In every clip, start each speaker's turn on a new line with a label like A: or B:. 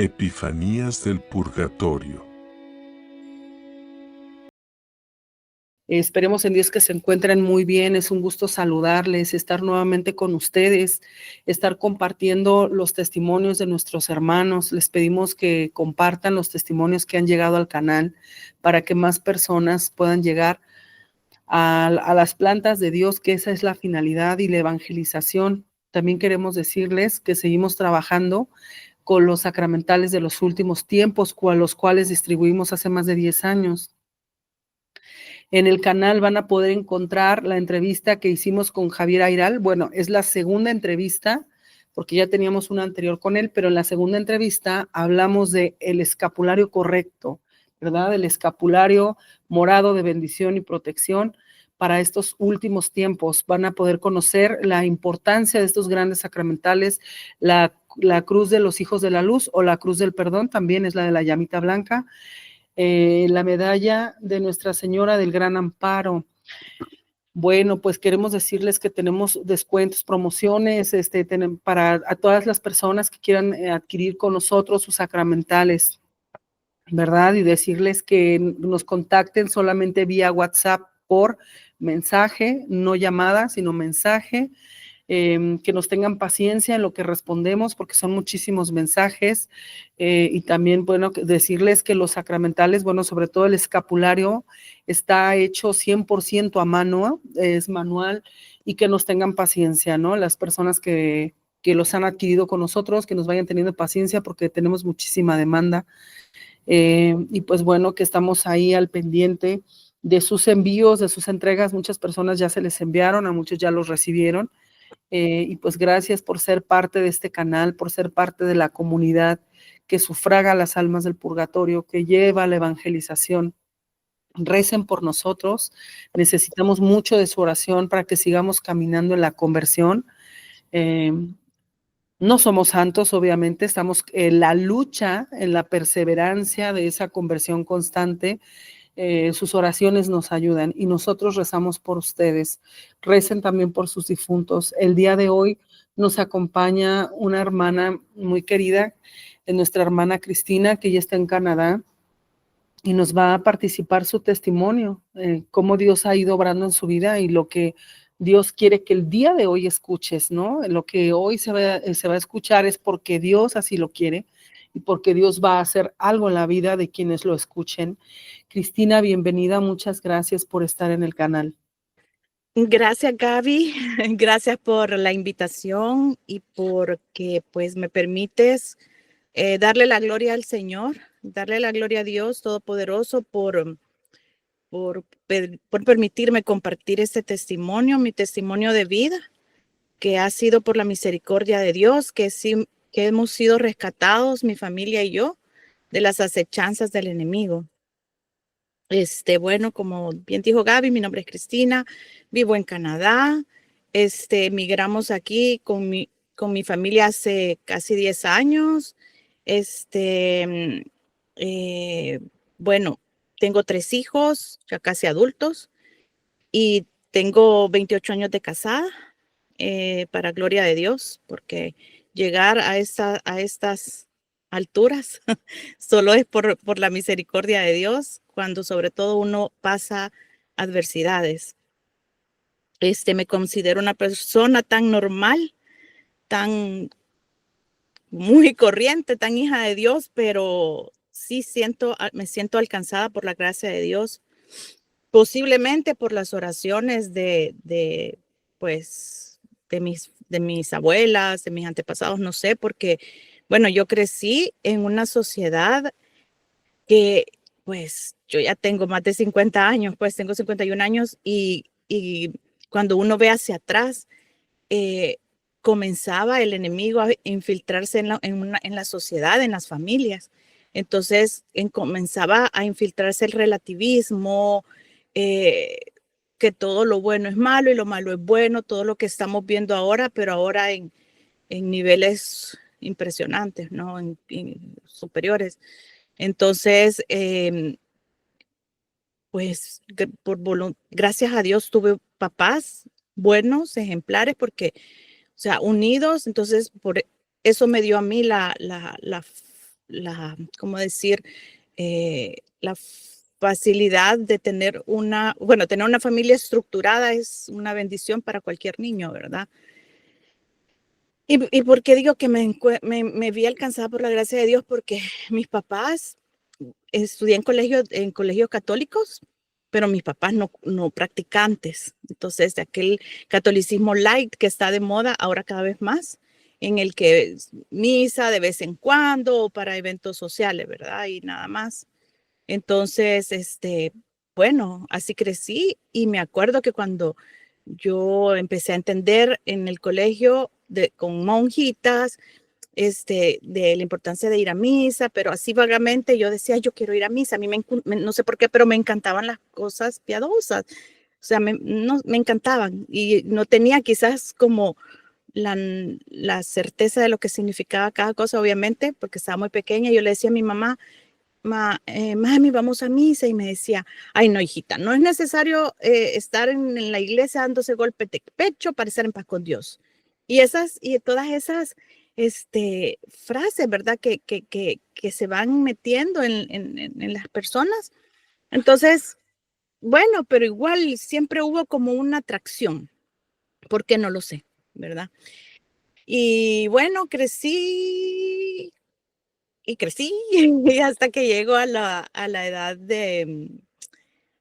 A: Epifanías del Purgatorio.
B: Esperemos en Dios que se encuentren muy bien. Es un gusto saludarles, estar nuevamente con ustedes, estar compartiendo los testimonios de nuestros hermanos. Les pedimos que compartan los testimonios que han llegado al canal para que más personas puedan llegar a las plantas de Dios, que esa es la finalidad, y la evangelización. También queremos decirles que seguimos trabajando con los sacramentales de los últimos tiempos, los cuales distribuimos hace más de 10 años. En el canal van a poder encontrar la entrevista que hicimos con Javier Ayral. Bueno, es la segunda entrevista, porque ya teníamos una anterior con él, pero en la segunda entrevista hablamos de el escapulario correcto, ¿verdad? El escapulario morado de bendición y protección para estos últimos tiempos. Van a poder conocer la importancia de estos grandes sacramentales, la cruz de los hijos de la luz o la cruz del perdón, también es la de la llamita blanca. La medalla de Nuestra Señora del Gran Amparo. Bueno, pues queremos decirles que tenemos descuentos, promociones para a todas las personas que quieran adquirir con nosotros sus sacramentales, ¿verdad? Y decirles que nos contacten solamente vía WhatsApp por mensaje, no llamada, sino mensaje. Que nos tengan paciencia en lo que respondemos, porque son muchísimos mensajes, y también, bueno, decirles que los sacramentales, bueno, sobre todo el escapulario, está hecho 100% a mano, es manual, y que nos tengan paciencia, ¿no? Las personas que los han adquirido con nosotros, que nos vayan teniendo paciencia, porque tenemos muchísima demanda, y pues bueno, que estamos ahí al pendiente de sus envíos, de sus entregas. Muchas personas ya se les enviaron, a muchos ya los recibieron. Y pues gracias por ser parte de este canal, por ser parte de la comunidad que sufraga las almas del purgatorio, que lleva la evangelización. Recen por nosotros, necesitamos mucho de su oración para que sigamos caminando en la conversión. No somos santos, obviamente, estamos en la lucha, en la perseverancia de esa conversión constante. Sus oraciones nos ayudan y nosotros rezamos por ustedes. Recen también por sus difuntos. El día de hoy nos acompaña una hermana muy querida, nuestra hermana Cristina, que ya está en Canadá, y nos va a participar su testimonio, cómo Dios ha ido obrando en su vida y lo que Dios quiere que el día de hoy escuches, ¿no? Lo que hoy se va a escuchar es porque Dios así lo quiere y porque Dios va a hacer algo en la vida de quienes lo escuchen. Cristina, bienvenida, muchas gracias por estar en el canal.
C: Gracias, Gaby. Gracias por la invitación y porque pues me permites darle la gloria al Señor, darle la gloria a Dios Todopoderoso por permitirme compartir este testimonio, mi testimonio de vida, que ha sido por la misericordia de Dios, que hemos sido rescatados, mi familia y yo, de las acechanzas del enemigo. Bueno, como bien dijo Gaby, mi nombre es Cristina, vivo en Canadá. Migramos aquí con mi familia hace casi 10 años. Bueno, tengo 3 hijos, ya casi adultos, y tengo 28 años de casada, para gloria de Dios, porque llegar a estas alturas solo es por la misericordia de Dios, cuando sobre todo uno pasa adversidades. Me considero una persona tan normal, tan muy corriente, tan hija de Dios, pero sí me siento alcanzada por la gracia de Dios, posiblemente por las oraciones pues, de mis abuelas, de mis antepasados, no sé, porque, bueno, yo crecí en una sociedad que, pues, yo ya tengo más de 50 años, pues tengo 51 años y cuando uno ve hacia atrás, comenzaba el enemigo a infiltrarse en la sociedad, en las familias. Entonces, comenzaba a infiltrarse el relativismo, que todo lo bueno es malo y lo malo es bueno, todo lo que estamos viendo ahora, pero ahora en niveles impresionantes, ¿no? En superiores. Entonces, pues gracias a Dios tuve papás buenos, ejemplares, porque, o sea, unidos. Entonces, por eso me dio a mí la ¿cómo decir? La facilidad de tener tener una familia estructurada es una bendición para cualquier niño, ¿verdad? ¿Y por qué digo que me vi alcanzada por la gracia de Dios? Porque mis papás, estudié en colegios católicos, pero mis papás no practicantes. Entonces, de aquel catolicismo light que está de moda ahora cada vez más, en el que misa de vez en cuando o para eventos sociales, ¿verdad? Y nada más. Entonces, bueno, así crecí y me acuerdo que cuando yo empecé a entender en el colegio con monjitas, de la importancia de ir a misa, pero así vagamente yo decía, yo quiero ir a misa. A mí no sé por qué, pero me encantaban las cosas piadosas. O sea, me encantaban y no tenía quizás como la certeza de lo que significaba cada cosa, obviamente, porque estaba muy pequeña. Yo le decía a mi mamá, mami, vamos a misa. Y me decía, ay, no, hijita, no es necesario estar en la iglesia dándose golpes de pecho para estar en paz con Dios. Y todas esas frases, ¿verdad? Que se van metiendo en las personas. Entonces, bueno, pero igual siempre hubo como una atracción. ¿Por qué? No lo sé, ¿verdad? Y bueno, crecí y crecí y hasta que llego a la edad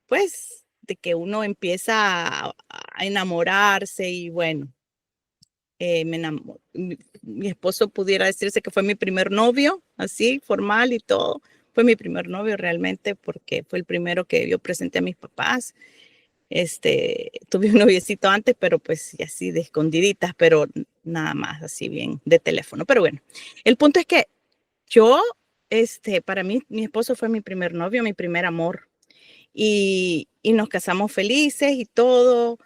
C: pues, de que uno empieza a enamorarse y bueno, mi esposo pudiera decirse que fue mi primer novio, así, formal y todo. Fue mi primer novio realmente porque fue el primero que yo presenté a mis papás. Tuve un noviecito antes, pero pues y así de escondiditas, pero nada más, así bien de teléfono. Pero bueno, el punto es que yo, para mí, mi esposo fue mi primer novio, mi primer amor. Y nos casamos felices y todo.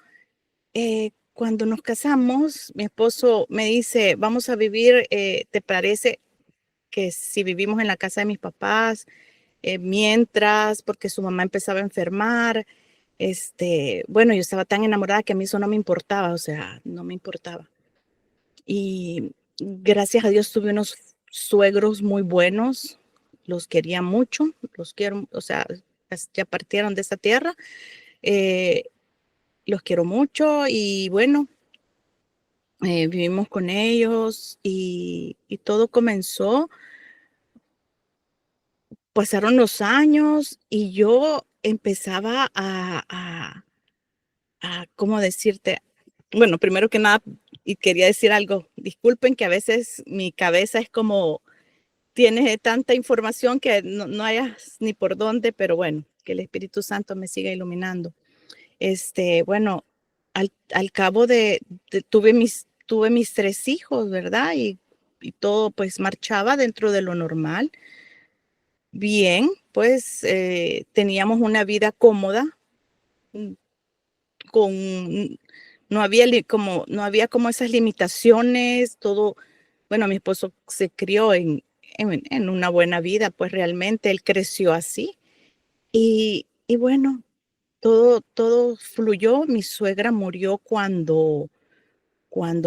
C: Cuando nos casamos, mi esposo me dice, vamos a vivir, ¿te parece que si vivimos en la casa de mis papás, mientras, porque su mamá empezaba a enfermar? Bueno, yo estaba tan enamorada que a mí eso no me importaba, o sea, no me importaba. Y gracias a Dios tuve unos suegros muy buenos, los quería mucho, los quiero, o sea, ya partieron de esta tierra, eh, los quiero mucho y bueno, vivimos con ellos y todo comenzó, pasaron los años y yo empezaba ¿cómo decirte? Bueno, primero que nada, y quería decir algo, disculpen que a veces mi cabeza es como, tiene tanta información que no hayas ni por dónde, pero bueno, que el Espíritu Santo me siga iluminando. Bueno, al cabo tuve mis 3 hijos, ¿verdad? Y todo pues marchaba dentro de lo normal. Bien, pues teníamos una vida cómoda, mm, con, no había como esas limitaciones, todo, bueno, mi esposo se crió en una buena vida, pues realmente él creció así. Y bueno, todo fluyó. Mi suegra murió cuando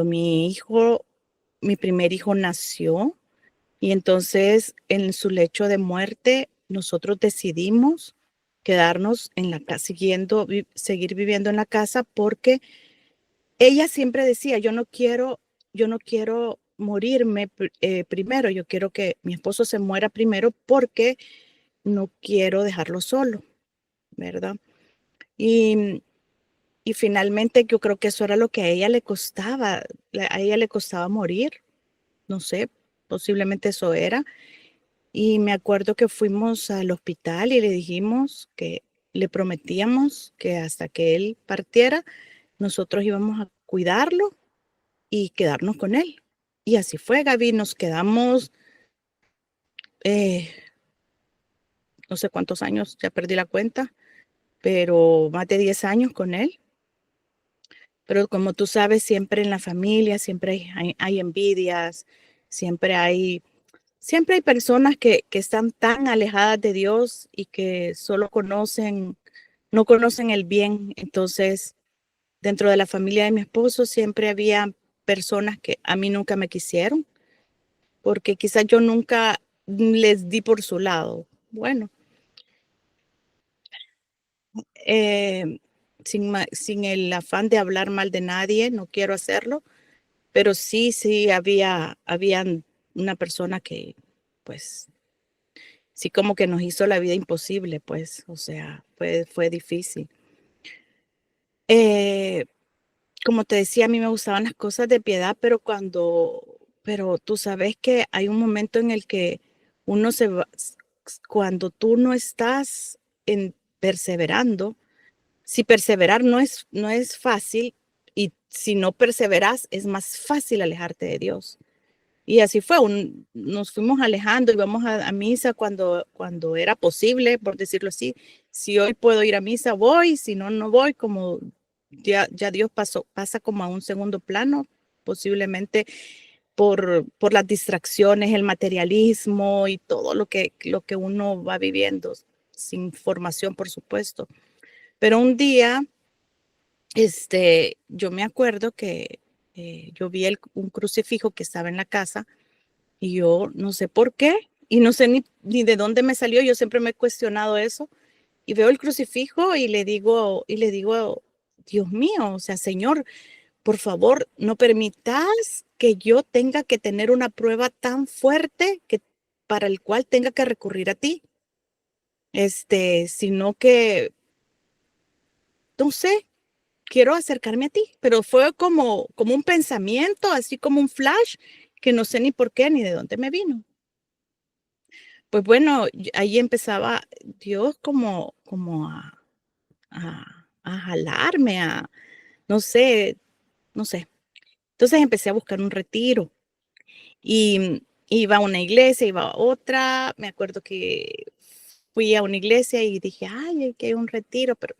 C: mi primer hijo nació. Y entonces, en su lecho de muerte, nosotros decidimos quedarnos en la casa, seguir viviendo en la casa, porque ella siempre decía, yo no quiero morirme primero, yo quiero que mi esposo se muera primero porque no quiero dejarlo solo, ¿verdad? Y, y finalmente yo creo que eso era lo que a ella le costaba, a ella le costaba morir, no sé, posiblemente eso era. Y me acuerdo que fuimos al hospital y le dijimos que le prometíamos que hasta que él partiera, nosotros íbamos a cuidarlo y quedarnos con él. Y así fue, Gaby, nos quedamos, eh, no sé cuántos años, ya perdí la cuenta, pero más de 10 años con él. Pero como tú sabes, siempre en la familia, siempre hay envidias, siempre hay personas que están tan alejadas de Dios y que no conocen el bien. Entonces, dentro de la familia de mi esposo siempre había personas que a mí nunca me quisieron, porque quizás yo nunca les di por su lado. Bueno, sin el afán de hablar mal de nadie, no quiero hacerlo, pero sí, habían una persona que, pues, sí como que nos hizo la vida imposible, pues, o sea, fue difícil. Eh, Como te decía, a mí me gustaban las cosas de piedad, pero tú sabes que hay un momento en el que uno se va, cuando tú no estás perseverando, si perseverar no es fácil y si no perseveras es más fácil alejarte de Dios. Y así fue, nos fuimos alejando, íbamos a misa cuando era posible, por decirlo así. Si hoy puedo ir a misa, voy, si no, no voy, como ya Dios pasa como a un segundo plano, posiblemente por las distracciones, el materialismo y todo lo que uno va viviendo, sin formación, por supuesto. Pero un día, yo me acuerdo que yo vi un crucifijo que estaba en la casa y yo no sé por qué y no sé ni de dónde me salió. Yo siempre me he cuestionado eso y veo el crucifijo y le digo, Dios mío, o sea, Señor, por favor, no permitas que yo tenga que tener una prueba tan fuerte que para el cual tenga que recurrir a ti. Sino que, no sé, quiero acercarme a ti, pero fue como un pensamiento, así como un flash, que no sé ni por qué ni de dónde me vino. Pues bueno, ahí empezaba Dios como a jalarme, no sé, no sé. Entonces empecé a buscar un retiro y iba a una iglesia, iba a otra. Me acuerdo que fui a una iglesia y dije, ay, que hay un retiro, pero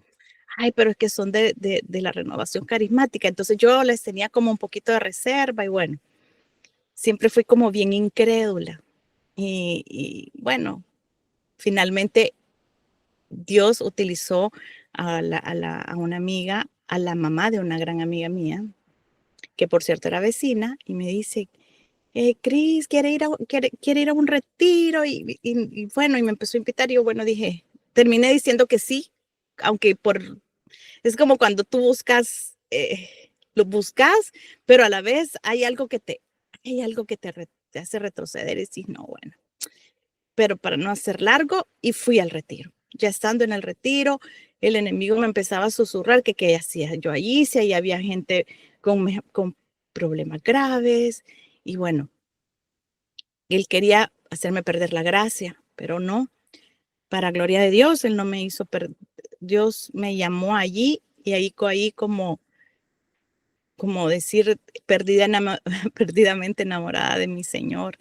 C: es que son de la renovación carismática. Entonces yo les tenía como un poquito de reserva y bueno, siempre fui como bien incrédula. Y bueno, finalmente Dios utilizó a una amiga, a la mamá de una gran amiga mía, que por cierto era vecina, y me dice, Cris, quiere ir a un retiro, y bueno, y me empezó a invitar, y yo, bueno, terminé diciendo que sí, aunque es como cuando tú buscas, lo buscas, pero a la vez hay algo que te hace retroceder y decir, no, bueno, pero para no hacer largo, y fui al retiro. Ya estando en el retiro, el enemigo me empezaba a susurrar que qué hacía yo allí, si ahí había gente con problemas graves, y bueno, él quería hacerme perder la gracia, pero no, para gloria de Dios, él no me hizo Dios me llamó allí, y ahí como decir, perdidamente enamorada de mi Señor.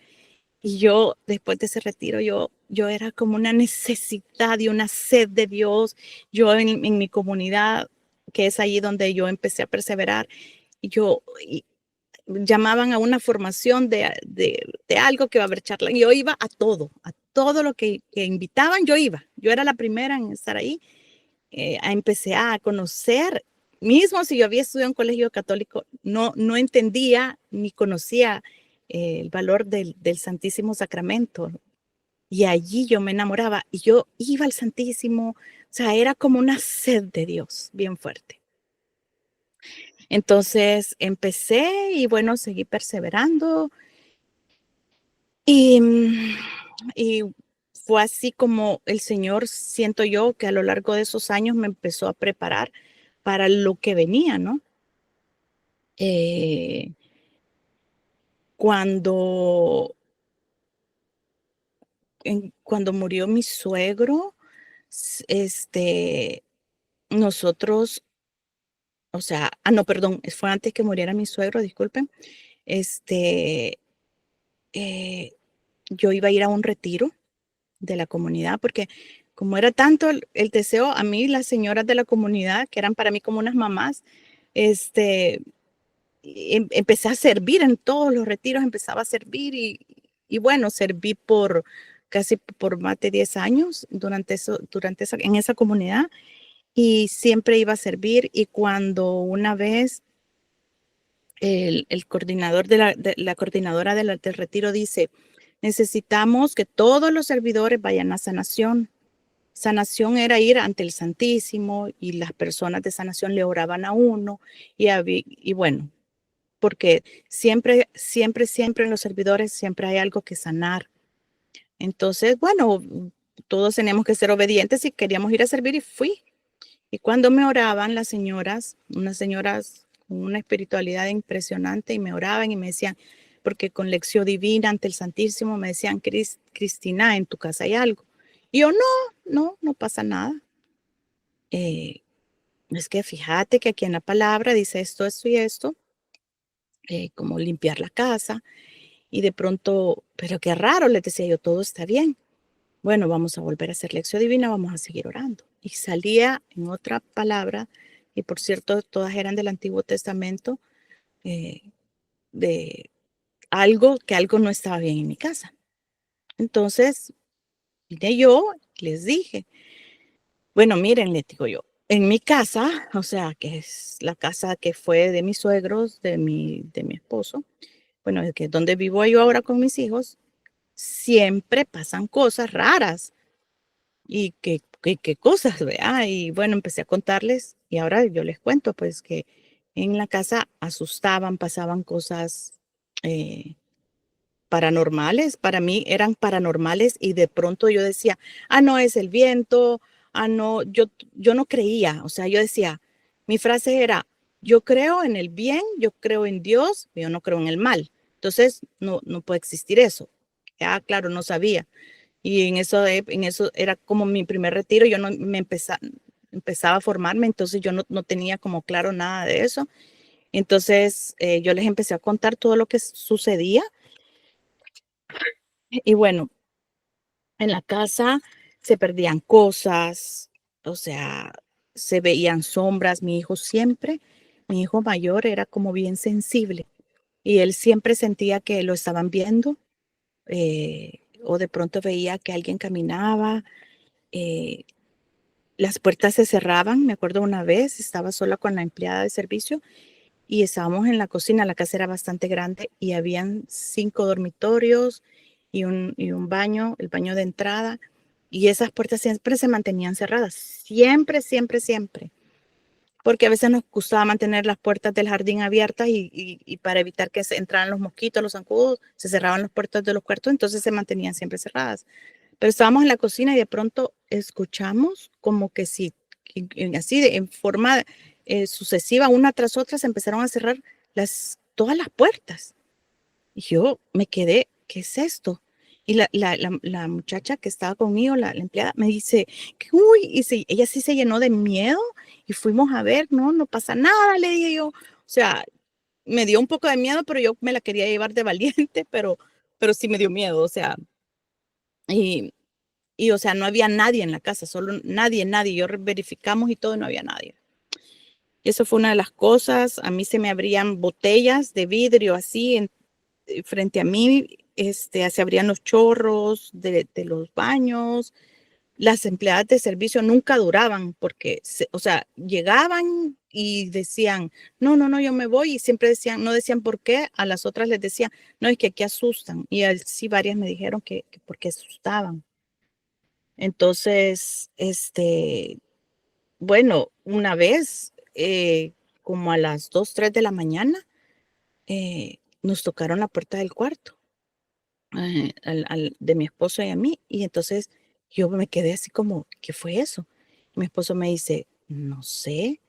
C: Y yo, después de ese retiro, yo era como una necesidad y una sed de Dios. Yo en mi comunidad, que es ahí donde yo empecé a perseverar, y llamaban a una formación de algo que va a haber charla. Y yo iba a todo lo que invitaban, yo iba. Yo era la primera en estar ahí. Empecé a conocer, mismo si yo había estudiado en colegio católico, no entendía ni conocía el valor del Santísimo Sacramento. Y allí yo me enamoraba y yo iba al Santísimo, o sea, era como una sed de Dios bien fuerte. Entonces empecé y bueno, seguí perseverando y, y fue así como el Señor, siento yo, que a lo largo de esos años me empezó a preparar para lo que venía, ¿no? Eh, cuando, cuando murió mi suegro, nosotros, o sea, no, perdón, fue antes que muriera mi suegro, disculpen, este, eh, yo iba a ir a un retiro de la comunidad, porque como era tanto el deseo, a mí las señoras de la comunidad, que eran para mí como unas mamás, empecé a servir en todos los retiros, empezaba a servir y bueno, serví casi por más de 10 años en esa comunidad y siempre iba a servir y cuando una vez el coordinador de la coordinadora del retiro dice, necesitamos que todos los servidores vayan a sanación. Sanación era ir ante el Santísimo y las personas de sanación le oraban a uno y bueno, porque siempre, siempre, siempre en los servidores siempre hay algo que sanar. Entonces, bueno, todos tenemos que ser obedientes y queríamos ir a servir y fui. Y cuando me oraban las señoras, unas señoras con una espiritualidad impresionante y me oraban y me decían, porque con lección divina ante el Santísimo me decían, Cristina, en tu casa hay algo. Y yo, no pasa nada. Es que fíjate que aquí en la palabra dice esto, esto y esto, como limpiar la casa. Y de pronto, pero qué raro, les decía yo, todo está bien. Bueno, vamos a volver a hacer lección divina, vamos a seguir orando. Y salía en otra palabra, y por cierto, todas eran del Antiguo Testamento, eh, de que algo no estaba bien en mi casa. Entonces, vine yo, les dije, bueno, miren, les digo yo, en mi casa, o sea, que es la casa que fue de mis suegros, de mi esposo, bueno, que es donde vivo yo ahora con mis hijos, siempre pasan cosas raras. Y qué cosas, ¿verdad? Y bueno, empecé a contarles y ahora yo les cuento, pues que en la casa asustaban, pasaban cosas eh, paranormales. Para mí eran paranormales y de pronto yo decía, no es el viento, no, yo no creía, o sea, yo decía, mi frase era, yo creo en el bien, yo creo en Dios, yo no creo en el mal. Entonces, no puede existir eso. Claro, no sabía. Y en eso era como mi primer retiro, yo no me empezaba a formarme, entonces yo no tenía como claro nada de eso. Entonces yo les empecé a contar todo lo que sucedía. Y bueno, en la casa se perdían cosas, o sea, se veían sombras. Mi hijo mayor era como bien sensible y él siempre sentía que lo estaban viendo o de pronto veía que alguien caminaba. eh, las puertas se cerraban. Me acuerdo una vez, estaba sola con la empleada de servicio y estábamos en la cocina. La casa era bastante grande y habían 5 dormitorios y un baño, el baño de entrada. Y esas puertas siempre se mantenían cerradas, siempre, siempre, siempre. Porque a veces nos gustaba mantener las puertas del jardín abiertas y para evitar que se entraran los mosquitos, los zancudos, se cerraban las puertas de los cuartos, entonces se mantenían siempre cerradas. Pero estábamos en la cocina y de pronto escuchamos como que si, así en forma sucesiva, una tras otra, se empezaron a cerrar todas las puertas. Y yo me quedé, ¿qué es esto? Y la muchacha que estaba conmigo, la empleada, me dice, uy, ella sí se llenó de miedo y fuimos a ver, no pasa nada, le dije yo. O sea, me dio un poco de miedo, pero yo me la quería llevar de valiente, pero sí me dio miedo, o sea, y, o sea, no había nadie en la casa, solo nadie. Yo verificamos y todo, no había nadie. Y eso fue una de las cosas. A mí se me abrían botellas de vidrio así frente a mí, se abrían los chorros de los baños. Las empleadas de servicio nunca duraban porque, o sea, llegaban y decían, no, yo me voy y siempre decían, no decían por qué, a las otras les decían, no, es que aquí asustan. Y así varias me dijeron que porque asustaban. Entonces, bueno, una vez, como a las 2, 3 de la mañana, nos tocaron la puerta del cuarto de mi esposo y a mí, y entonces yo me quedé así como, ¿qué fue eso? Mi esposo me dice, no sé,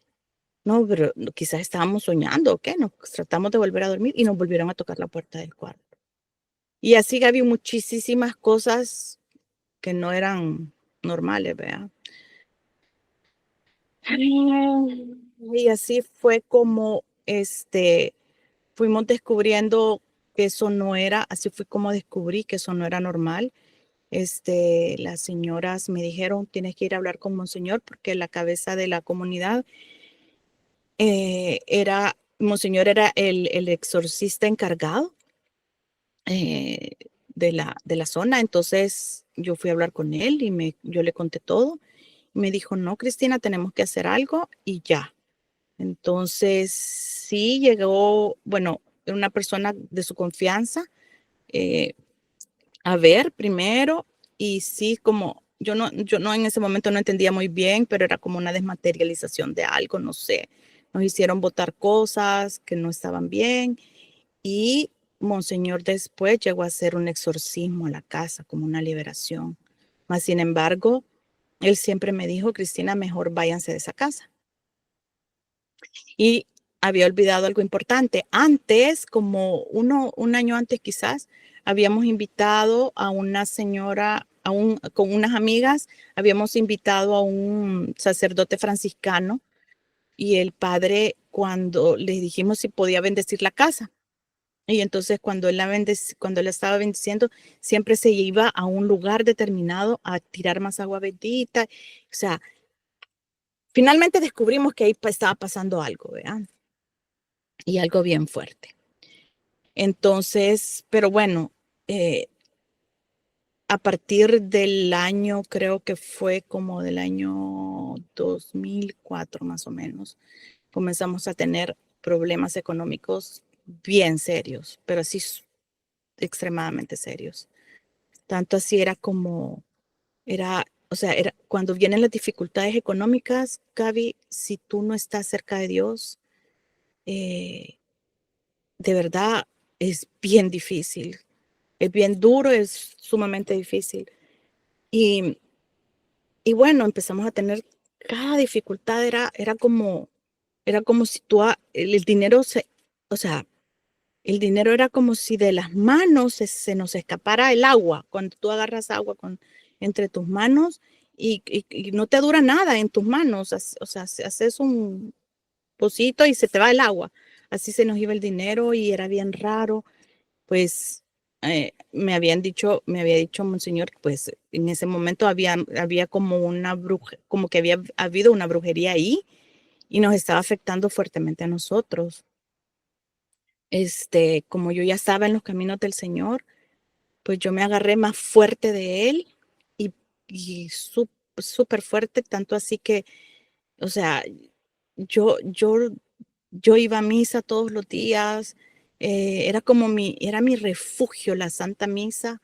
C: no, pero quizás estábamos soñando o qué, nos tratamos de volver a dormir y nos volvieron a tocar la puerta del cuarto. Y así había muchísimas cosas que no eran normales, ¿verdad? Y así fue como fuimos descubriendo que eso no era, así fue como descubrí que eso no era normal. Las señoras me dijeron, tienes que ir a hablar con Monseñor porque la cabeza de la comunidad Monseñor era el exorcista encargado eh, de la zona. Entonces yo fui a hablar con él y yo le conté todo. Me dijo, no, Cristina, tenemos que hacer algo y ya. Entonces, sí llegó, bueno, una persona de su confianza, eh, a ver primero, y sí, como yo no en ese momento no entendía muy bien, pero era como una desmaterialización de algo, no sé. Nos hicieron botar cosas que no estaban bien, y Monseñor después llegó a hacer un exorcismo a la casa, como una liberación. Mas, sin embargo, él siempre me dijo: Cristina, mejor váyanse de esa casa. Y había olvidado algo importante. Antes, como un año antes quizás, habíamos invitado a una señora, con unas amigas, habíamos invitado a un sacerdote franciscano, y el padre, cuando le dijimos si podía bendecir la casa, y entonces cuando él estaba bendiciendo, siempre se iba a un lugar determinado a tirar más agua bendita. O sea, finalmente descubrimos que ahí estaba pasando algo, ¿verdad? Y algo bien fuerte. Entonces, pero bueno, a partir del año, creo que fue como del año 2004 más o menos, comenzamos a tener problemas económicos bien serios, pero sí extremadamente serios. Tanto así o sea, era cuando vienen las dificultades económicas, Gaby, si tú no estás cerca de Dios, eh, de verdad es bien difícil. Es bien duro, es sumamente difícil. Y, y bueno, empezamos a tener cada dificultad, era como si el dinero o sea, el dinero era como si de las manos se nos escapara el agua. Cuando tú agarras agua entre tus manos, y no te dura nada en tus manos, o sea, haces un pocito y se te va el agua. Así se nos iba el dinero y era bien raro. Pues me había dicho Monseñor, pues en ese momento había como como que había habido una brujería ahí, y nos estaba afectando fuertemente a nosotros. Como yo ya estaba en los caminos del Señor, pues yo me agarré más fuerte de Él, y, súper fuerte, tanto así que, o sea, yo, yo, yo iba a misa todos los días. Era mi refugio, la Santa Misa.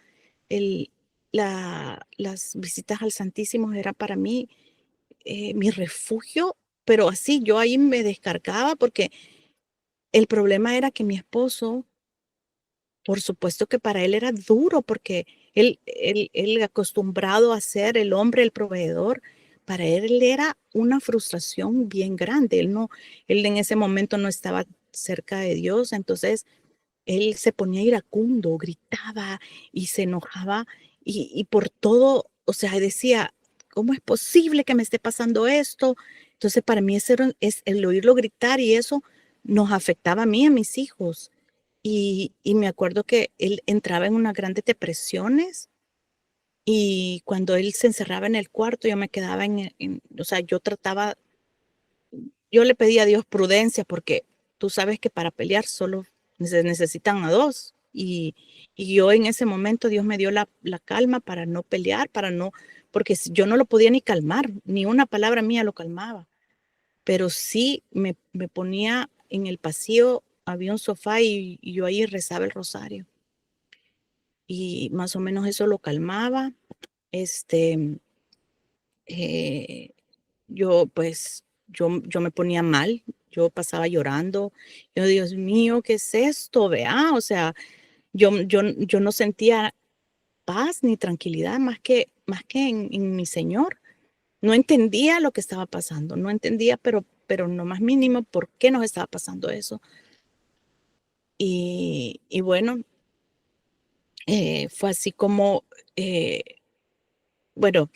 C: el, las visitas al Santísimo era para mí mi refugio, pero así yo ahí me descargaba, porque el problema era que mi esposo, por supuesto que para él era duro, porque él acostumbrado a ser el hombre, el proveedor, para él era una frustración bien grande. Él en ese momento no estaba cerca de Dios, entonces él se ponía iracundo, gritaba y se enojaba, y por todo, o sea, decía: ¿cómo es posible que me esté pasando esto? Entonces, para mí es el oírlo gritar, y eso nos afectaba a mí, a mis hijos. Y me acuerdo que él entraba en unas grandes depresiones, y cuando él se encerraba en el cuarto, yo me quedaba o sea, yo le pedía a Dios prudencia, porque tú sabes que para pelear solo se necesitan a dos. Y yo en ese momento Dios me dio la calma para no pelear, porque yo no lo podía ni calmar, ni una palabra mía lo calmaba. Pero sí me ponía en el pasillo, había un sofá, y yo ahí rezaba el rosario. Y más o menos eso lo calmaba. Este, eh, yo me ponía mal, yo pasaba llorando. Yo, Dios mío, ¿qué es esto? Vea, o sea, yo no sentía paz ni tranquilidad más que en mi Señor. No entendía lo que estaba pasando, no entendía, pero no más mínimo por qué nos estaba pasando eso. Y bueno, fue así como, eh, bueno,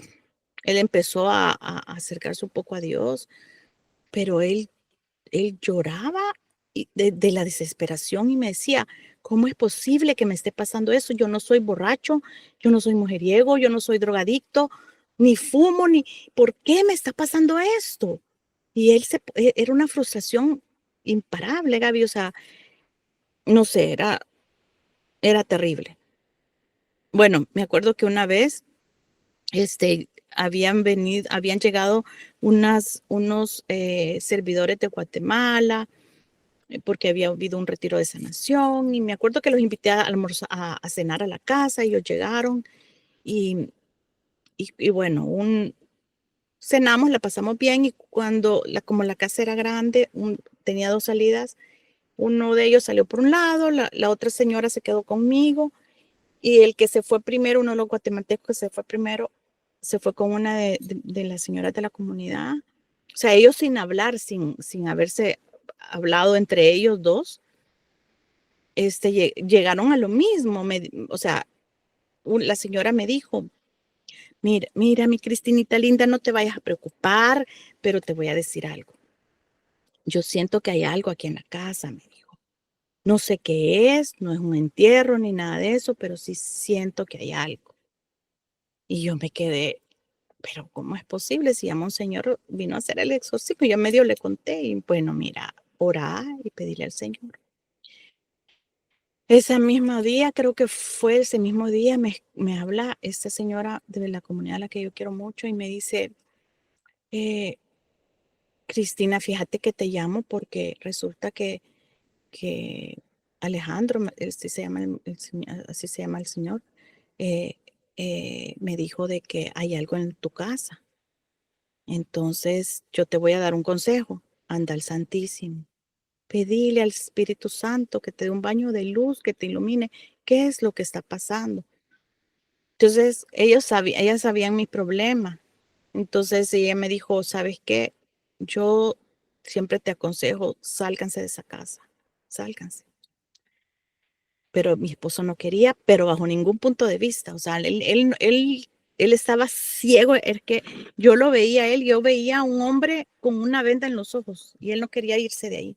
C: él empezó a acercarse un poco a Dios, pero él lloraba de la desesperación, y me decía: ¿cómo es posible que me esté pasando eso? Yo no soy borracho, yo no soy mujeriego, yo no soy drogadicto, ni fumo, ¿por qué me está pasando esto? Y era una frustración imparable, Gaby, o sea, no sé, era terrible. Bueno, me acuerdo que una vez habían llegado unos servidores de Guatemala, porque había habido un retiro de sanación y me acuerdo que los invité a almorzar, a cenar a la casa, ellos llegaron y, y bueno, cenamos, la pasamos bien y cuando, como la casa era grande, tenía 2 salidas, uno de ellos salió por un lado, la otra señora se quedó conmigo y el que se fue primero, uno de los guatemaltecos que se fue primero, se fue con una de las señoras de la comunidad. O sea, ellos sin hablar, sin haberse hablado entre ellos dos, llegaron a lo mismo. O sea, la señora me dijo, mira, mi Cristinita linda, no te vayas a preocupar, pero te voy a decir algo. Yo siento que hay algo aquí en la casa, me dijo. No sé qué es, no es un entierro ni nada de eso, pero sí siento que hay algo. Y yo me quedé, pero ¿cómo es posible si ya Monseñor vino a hacer el exorcismo? Yo medio le conté y bueno, mira, orá y pedirle al Señor. Ese mismo día, creo que fue ese mismo día, me habla esta señora de la comunidad a la que yo quiero mucho y me dice, Cristina, fíjate que te llamo porque resulta que Alejandro, se llama así se llama el señor, eh, me dijo de que hay algo en tu casa. Entonces, yo te voy a dar un consejo. Anda al Santísimo. Pedile al Espíritu Santo que te dé un baño de luz, que te ilumine. ¿Qué es lo que está pasando? Entonces, ellas sabían mi problema. Entonces, ella me dijo, ¿sabes qué? Yo siempre te aconsejo, sálganse de esa casa. Sálganse. Pero mi esposo no quería, pero bajo ningún punto de vista. O sea, él estaba ciego. Es que yo lo veía a él, yo veía a un hombre con una venda en los ojos y él no quería irse de ahí.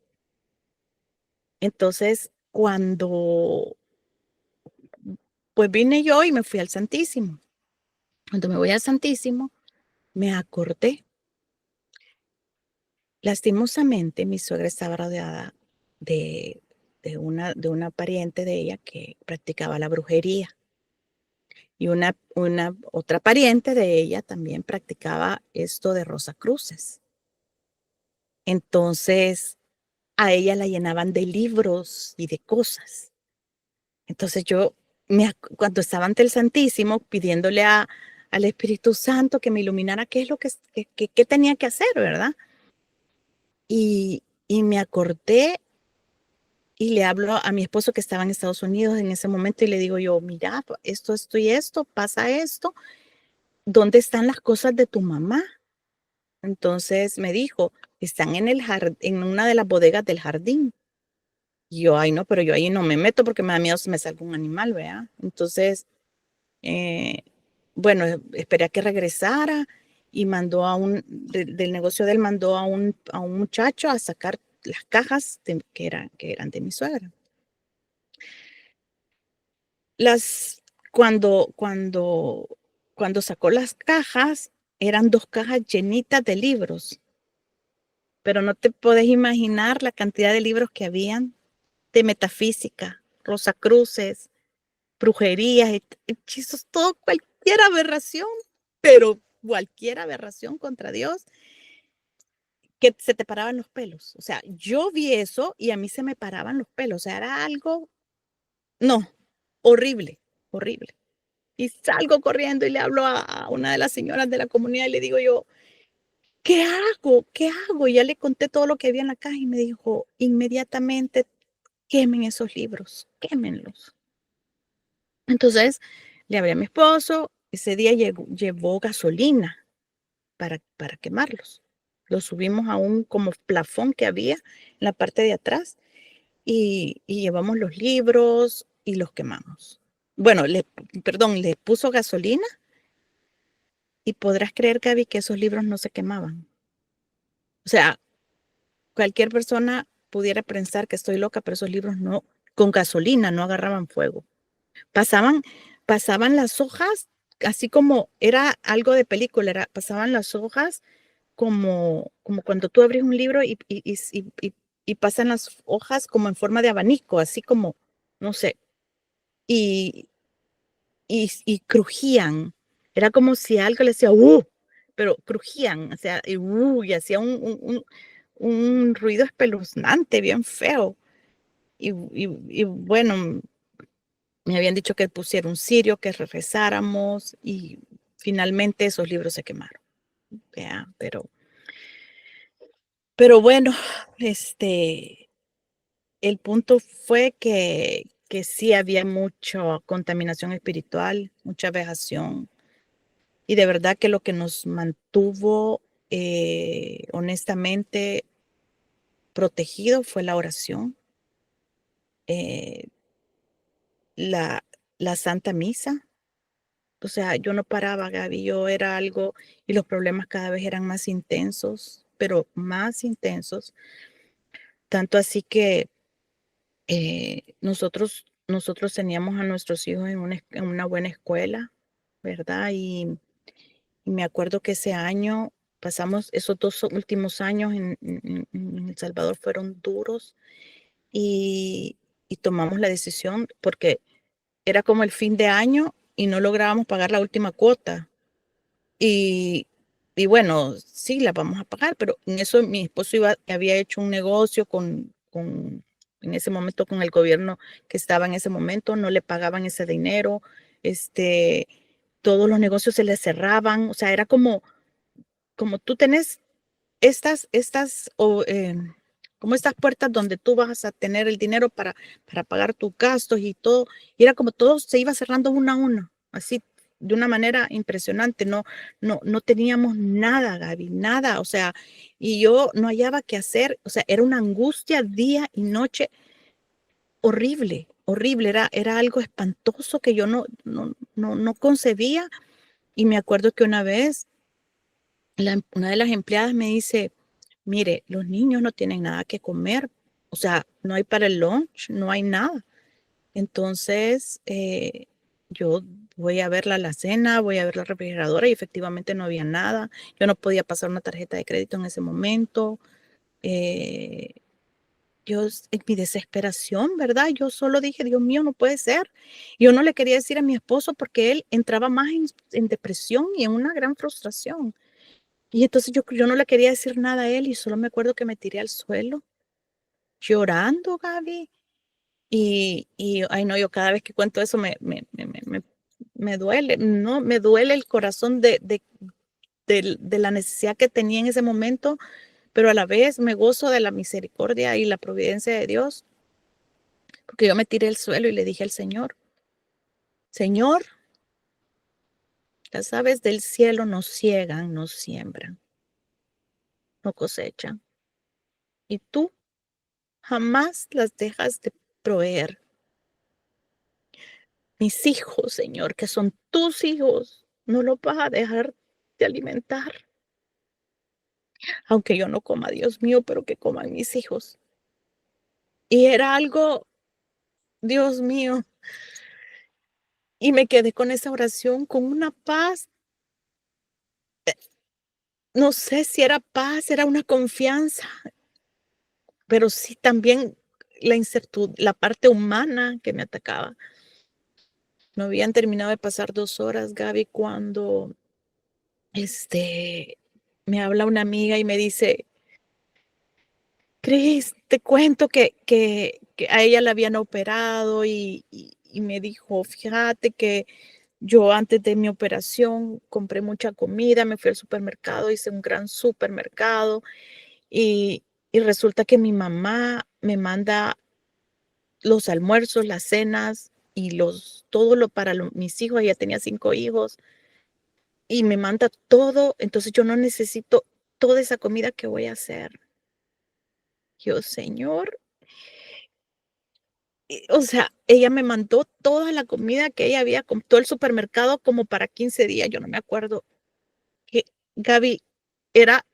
C: Entonces, cuando pues vine yo y me fui al Santísimo. Cuando me voy al Santísimo, me acordé. Lastimosamente, mi suegra estaba rodeada de, de una pariente de ella que practicaba la brujería. Y una otra pariente de ella también practicaba esto de Rosacruces. Entonces, a ella la llenaban de libros y de cosas. Entonces yo, cuando estaba ante el Santísimo, pidiéndole al Espíritu Santo que me iluminara qué es lo que tenía que hacer, ¿verdad? Y me acordé y le hablo a mi esposo que estaba en Estados Unidos en ese momento y le digo yo, mira, esto y esto, pasa esto. ¿Dónde están las cosas de tu mamá? Entonces me dijo, están en una de las bodegas del jardín. Y yo, ay, no, pero yo ahí no me meto porque me da miedo si me salga un animal, ¿verdad? Entonces, eh, bueno, esperé a que regresara y mandó del negocio de él, mandó a un muchacho a sacar las cajas que eran de mi suegra. Las, cuando sacó las cajas, eran 2 cajas llenitas de libros. Pero no te puedes imaginar la cantidad de libros que habían de metafísica, rosacruces, brujerías, hechizos, todo, cualquier aberración, pero cualquier aberración contra Dios, que se te paraban los pelos. O sea, yo vi eso y a mí se me paraban los pelos. O sea, era algo, no, horrible, horrible. Y salgo corriendo y le hablo a una de las señoras de la comunidad y le digo yo, ¿qué hago? ¿Qué hago? Y ya le conté todo lo que había en la caja y me dijo, inmediatamente quemen esos libros, quémenlos. Entonces, le hablé a mi esposo, ese día llevó gasolina para quemarlos. Los subimos a un como plafón que había en la parte de atrás y llevamos los libros y los quemamos. Bueno, perdón, le puso gasolina y podrás creer, Gaby, que esos libros no se quemaban. O sea, cualquier persona pudiera pensar que estoy loca, pero esos libros no, con gasolina no agarraban fuego. Pasaban, pasaban las hojas, así como era algo de película, pasaban las hojas como cuando tú abres un libro y pasan las hojas como en forma de abanico, así como, no sé, y, y crujían. Era como si algo le decía, pero crujían, o sea, y hacía un ruido espeluznante, bien feo. Y bueno, me habían dicho que pusiera un cirio, que rezáramos y finalmente esos libros se quemaron. ¿Vea? Pero bueno, el punto fue que sí había mucha contaminación espiritual, mucha vejación. Y de verdad que lo que nos mantuvo honestamente protegido fue la oración, eh, la, la Santa Misa. O sea, yo no paraba, Gaby, yo era algo y los problemas cada vez eran más intensos, pero más intensos. Tanto así que nosotros teníamos a nuestros hijos en una buena escuela, ¿verdad? Y me acuerdo que ese año pasamos, esos 2 últimos años en El Salvador fueron duros y, y tomamos la decisión porque era como el fin de año y no lográbamos pagar la última cuota. Y, y bueno, sí, la vamos a pagar, pero en eso mi esposo había hecho un negocio en ese momento con el gobierno que estaba en ese momento, no le pagaban ese dinero, este, todos los negocios se le cerraban, o sea, era como tú tenés como estas puertas donde tú vas a tener el dinero para pagar tus gastos y todo, y era como todo se iba cerrando uno a uno, así de una manera impresionante, no teníamos nada, Gaby, nada, o sea, y yo no hallaba qué hacer, o sea, era una angustia día y noche horrible, horrible, era algo espantoso que yo no concebía, y me acuerdo que una vez una de las empleadas me dice, mire, los niños no tienen nada que comer, o sea, no hay para el lunch, no hay nada. Entonces, yo voy a ver la alacena, voy a ver la refrigeradora y efectivamente no había nada. Yo no podía pasar una tarjeta de crédito en ese momento. Eh, en mi desesperación, ¿verdad? Yo solo dije, Dios mío, no puede ser. Yo no le quería decir a mi esposo porque él entraba más en depresión y en una gran frustración. Y entonces yo no le quería decir nada a él y solo me acuerdo que me tiré al suelo llorando, Gaby. Ay no, yo cada vez que cuento eso me duele, no, me duele el corazón de la necesidad que tenía en ese momento, pero a la vez me gozo de la misericordia y la providencia de Dios, porque yo me tiré al suelo y le dije al Señor, Señor, las aves del cielo no ciegan, no siembran, no cosechan, y tú jamás las dejas de proveer. Mis hijos, Señor, que son tus hijos, no los vas a dejar de alimentar. Aunque yo no coma, Dios mío, pero que coman mis hijos. Y era algo, Dios mío, y me quedé con esa oración, con una paz. No sé si era paz, era una confianza, pero sí también la incertidumbre, la parte humana que me atacaba. No habían terminado de pasar 2 horas, Gaby, cuando me habla una amiga y me dice, Cris, te cuento que a ella la habían operado y me dijo, fíjate que yo antes de mi operación compré mucha comida, me fui al supermercado, hice un gran supermercado y, y resulta que mi mamá me manda los almuerzos, las cenas y todo lo para mis hijos, ella tenía 5 hijos y me manda todo, entonces yo no necesito toda esa comida que voy a hacer. Yo, Señor, o sea, ella me mandó toda la comida que ella había, con todo el supermercado como para 15 días, yo no me acuerdo. Que Gaby, era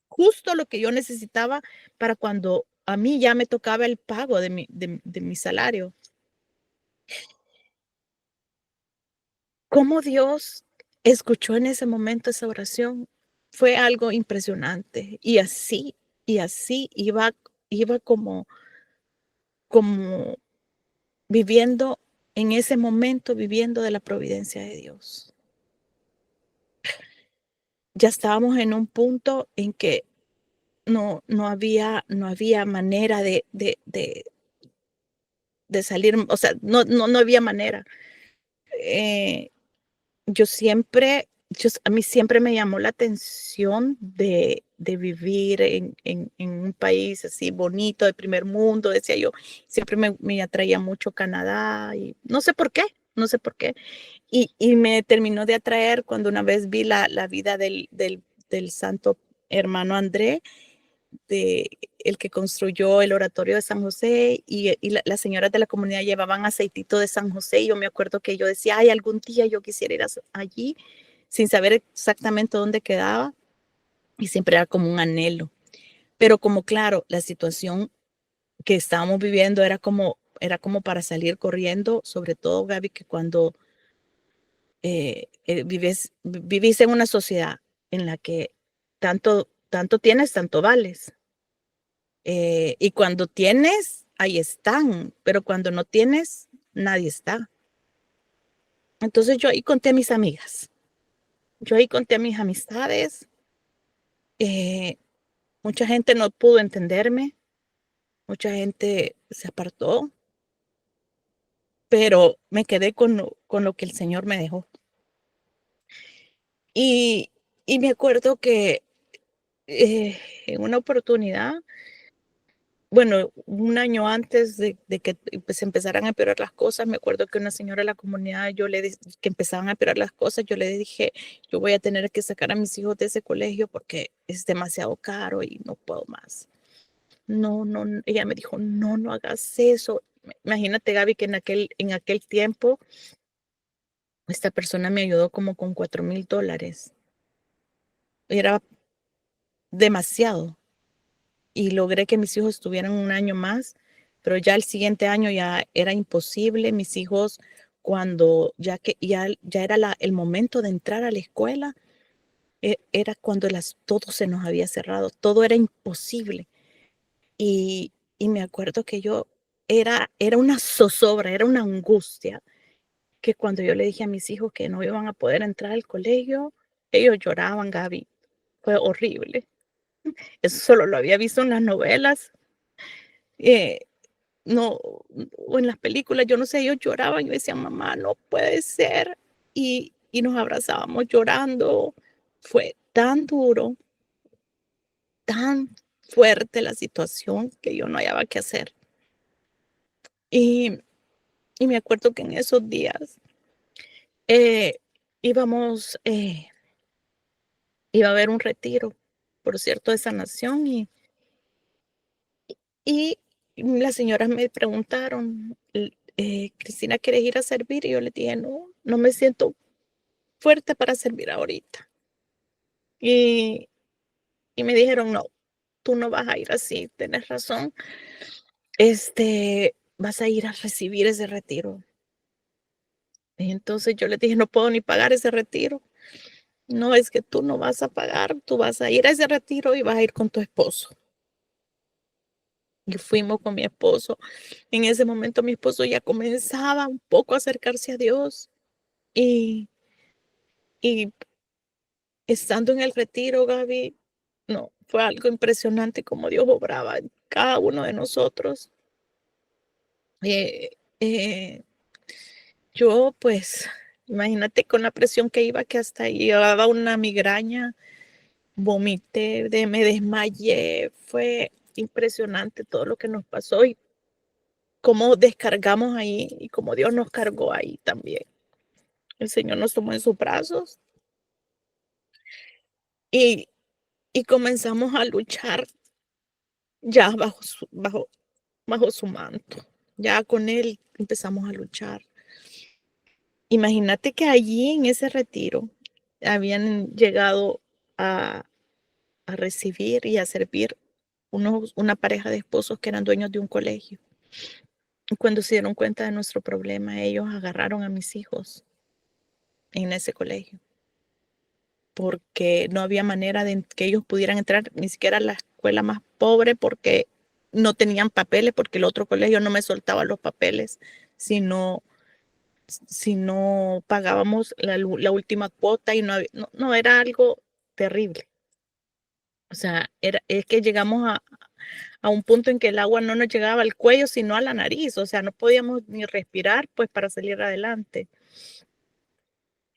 C: justo lo que yo necesitaba para cuando a mí ya me tocaba el pago de mi salario. Cómo Dios escuchó en ese momento esa oración fue algo impresionante. Y así iba como viviendo en ese momento, viviendo de la providencia de Dios. Ya estábamos en un punto en que no había manera de salir, o sea, no había manera. Eh, a mí siempre me llamó la atención de vivir en un país así bonito, de primer mundo, decía yo. Siempre me atraía mucho Canadá y no sé por qué, no sé por qué. Y me terminó de atraer cuando una vez vi la vida del santo hermano André, de el que construyó el oratorio de San José, y las señoras de la comunidad llevaban aceitito de San José, y yo me acuerdo que yo decía, ay, algún día yo quisiera ir allí, sin saber exactamente dónde quedaba, y siempre era como un anhelo. Pero como claro, la situación que estábamos viviendo era como para salir corriendo, sobre todo, Gaby, que cuando vivís en una sociedad en la que tanto tienes, tanto vales. Y cuando tienes, ahí están, pero cuando no tienes, nadie está. Entonces yo ahí conté a mis amigas, yo ahí conté a mis amistades. eh, Mucha gente no pudo entenderme, mucha gente se apartó, pero me quedé con lo que el Señor me dejó. Y, y me acuerdo que en una oportunidad, bueno, un año antes de que pues, empezaran a empeorar las cosas, me acuerdo que una señora de la comunidad, que empezaban a empeorar las cosas, yo le dije, yo voy a tener que sacar a mis hijos de ese colegio porque es demasiado caro y no puedo más. No, no, ella me dijo, no, no hagas eso. Imagínate, Gaby, que en aquel tiempo esta persona me ayudó como con $4,000. Era demasiado. Y logré que mis hijos estuvieran un año más, pero ya el siguiente año ya era imposible. Mis hijos, cuando ya era el momento de entrar a la escuela, era cuando todo se nos había cerrado, todo era imposible. Y me acuerdo que era una zozobra, era una angustia, que cuando yo le dije a mis hijos que no iban a poder entrar al colegio, ellos lloraban, Gaby. Fue horrible. Eso solo lo había visto en las novelas. eh, no, o en las películas, yo no sé, ellos lloraban, yo decía, mamá, no puede ser. Y nos abrazábamos llorando. Fue tan duro, tan fuerte la situación, que yo no hallaba qué hacer. Y, y me acuerdo que en esos días eh, íbamos, iba a haber un retiro, por cierto, de sanación. Y las señoras me preguntaron, Cristina, ¿quieres ir a servir? Y yo les dije, no, no me siento fuerte para servir ahorita. Y, y me dijeron, no, tú no vas a ir así, tienes razón. Vas a ir a recibir ese retiro. Y entonces yo les dije, no puedo ni pagar ese retiro. No, es que tú no vas a pagar, tú vas a ir a ese retiro y vas a ir con tu esposo. Y fuimos con mi esposo. En ese momento mi esposo ya comenzaba un poco a acercarse a Dios. Y, y estando en el retiro, Gaby, no, fue algo impresionante como Dios obraba en cada uno de nosotros. Eh, eh, yo, pues, imagínate con la presión que iba, que hasta llevaba una migraña, vomité, me desmayé. Fue impresionante todo lo que nos pasó y cómo descargamos ahí y cómo Dios nos cargó ahí también. El Señor nos tomó en sus brazos y, y comenzamos a luchar ya bajo su manto. Ya con Él empezamos a luchar. Imagínate que allí en ese retiro habían llegado a, a recibir y a servir una pareja de esposos que eran dueños de un colegio. Y cuando se dieron cuenta de nuestro problema, ellos agarraron a mis hijos en ese colegio, porque no había manera de que ellos pudieran entrar ni siquiera a la escuela más pobre, porque no tenían papeles, porque el otro colegio no me soltaba los papeles, sino si no pagábamos la última cuota, y no, no, era algo terrible. O sea, es que llegamos a un punto en que el agua no nos llegaba al cuello, sino a la nariz. O sea, no podíamos ni respirar, pues, para salir adelante.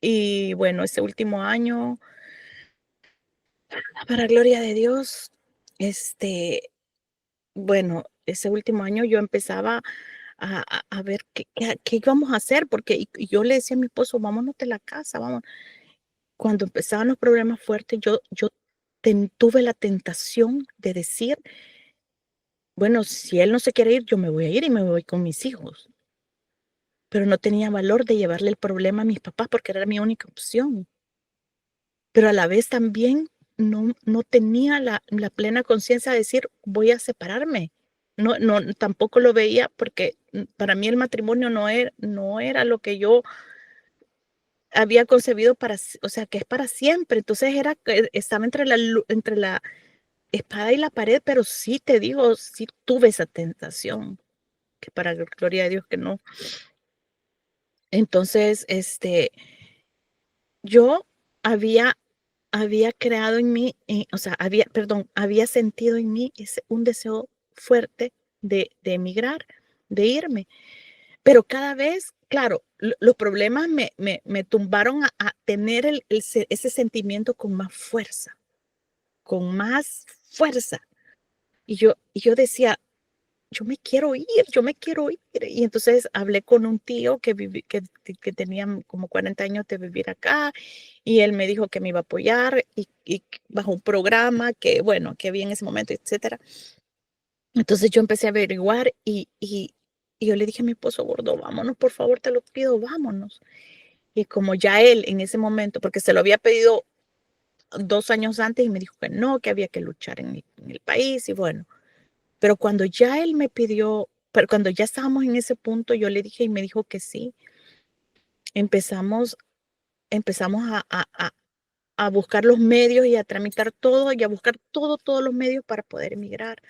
C: Y bueno, ese último año, para gloria de Dios, bueno, ese último año yo empezaba a ver qué íbamos a hacer, porque y yo le decía a mi esposo: "Vámonos de la casa, vamos". Cuando empezaban los problemas fuertes, yo tuve la tentación de decir: "Bueno, si él no se quiere ir, yo me voy a ir y me voy con mis hijos". Pero no tenía valor de llevarle el problema a mis papás, porque era mi única opción. Pero a la vez también no tenía la plena conciencia de decir: "Voy a separarme". No, tampoco lo veía porque, para mí el matrimonio no era lo que yo había concebido o sea, que es para siempre. Entonces era que estaba entre la espada y la pared, pero sí te digo, sí tuve esa tentación, que para gloria de Dios que no. Entonces, yo había creado en mí, o sea, había sentido en mí un deseo fuerte de emigrar, de irme, pero cada vez, claro, los problemas me tumbaron a tener ese sentimiento con más fuerza. Y yo decía: "Yo me quiero ir, yo me quiero ir". Y entonces hablé con un tío que tenía como 40 años de vivir acá, y él me dijo que me iba a apoyar y bajo un programa que, bueno, que había en ese momento, etcétera. Entonces yo empecé a averiguar y yo le dije a mi esposo: "Gordo, vámonos, por favor, te lo pido, vámonos". Y como ya él en ese momento, porque se lo había pedido 2 años antes y me dijo que no, que había que luchar en el país y bueno. Pero cuando ya estábamos en ese punto, yo le dije y me dijo que sí. Empezamos empezamos a buscar los medios y a tramitar todo, y a buscar todos los medios para poder emigrar.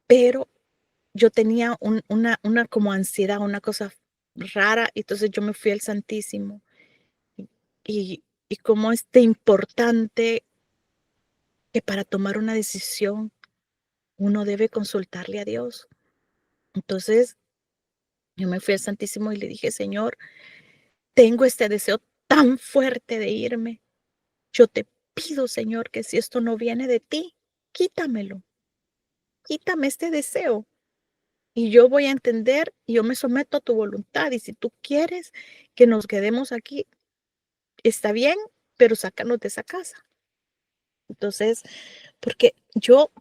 C: Pero yo tenía una como ansiedad, una cosa rara, y entonces yo me fui al Santísimo. Y cómo es de importante que para tomar una decisión uno debe consultarle a Dios. Entonces, yo me fui al Santísimo y le dije: "Señor, tengo este deseo tan fuerte de irme. Yo te pido, Señor, que si esto no viene de ti, quítamelo, quítame este deseo. Y yo voy a entender y yo me someto a tu voluntad. Y si tú quieres que nos quedemos aquí, está bien, pero sácanos de esa casa". Entonces, porque yo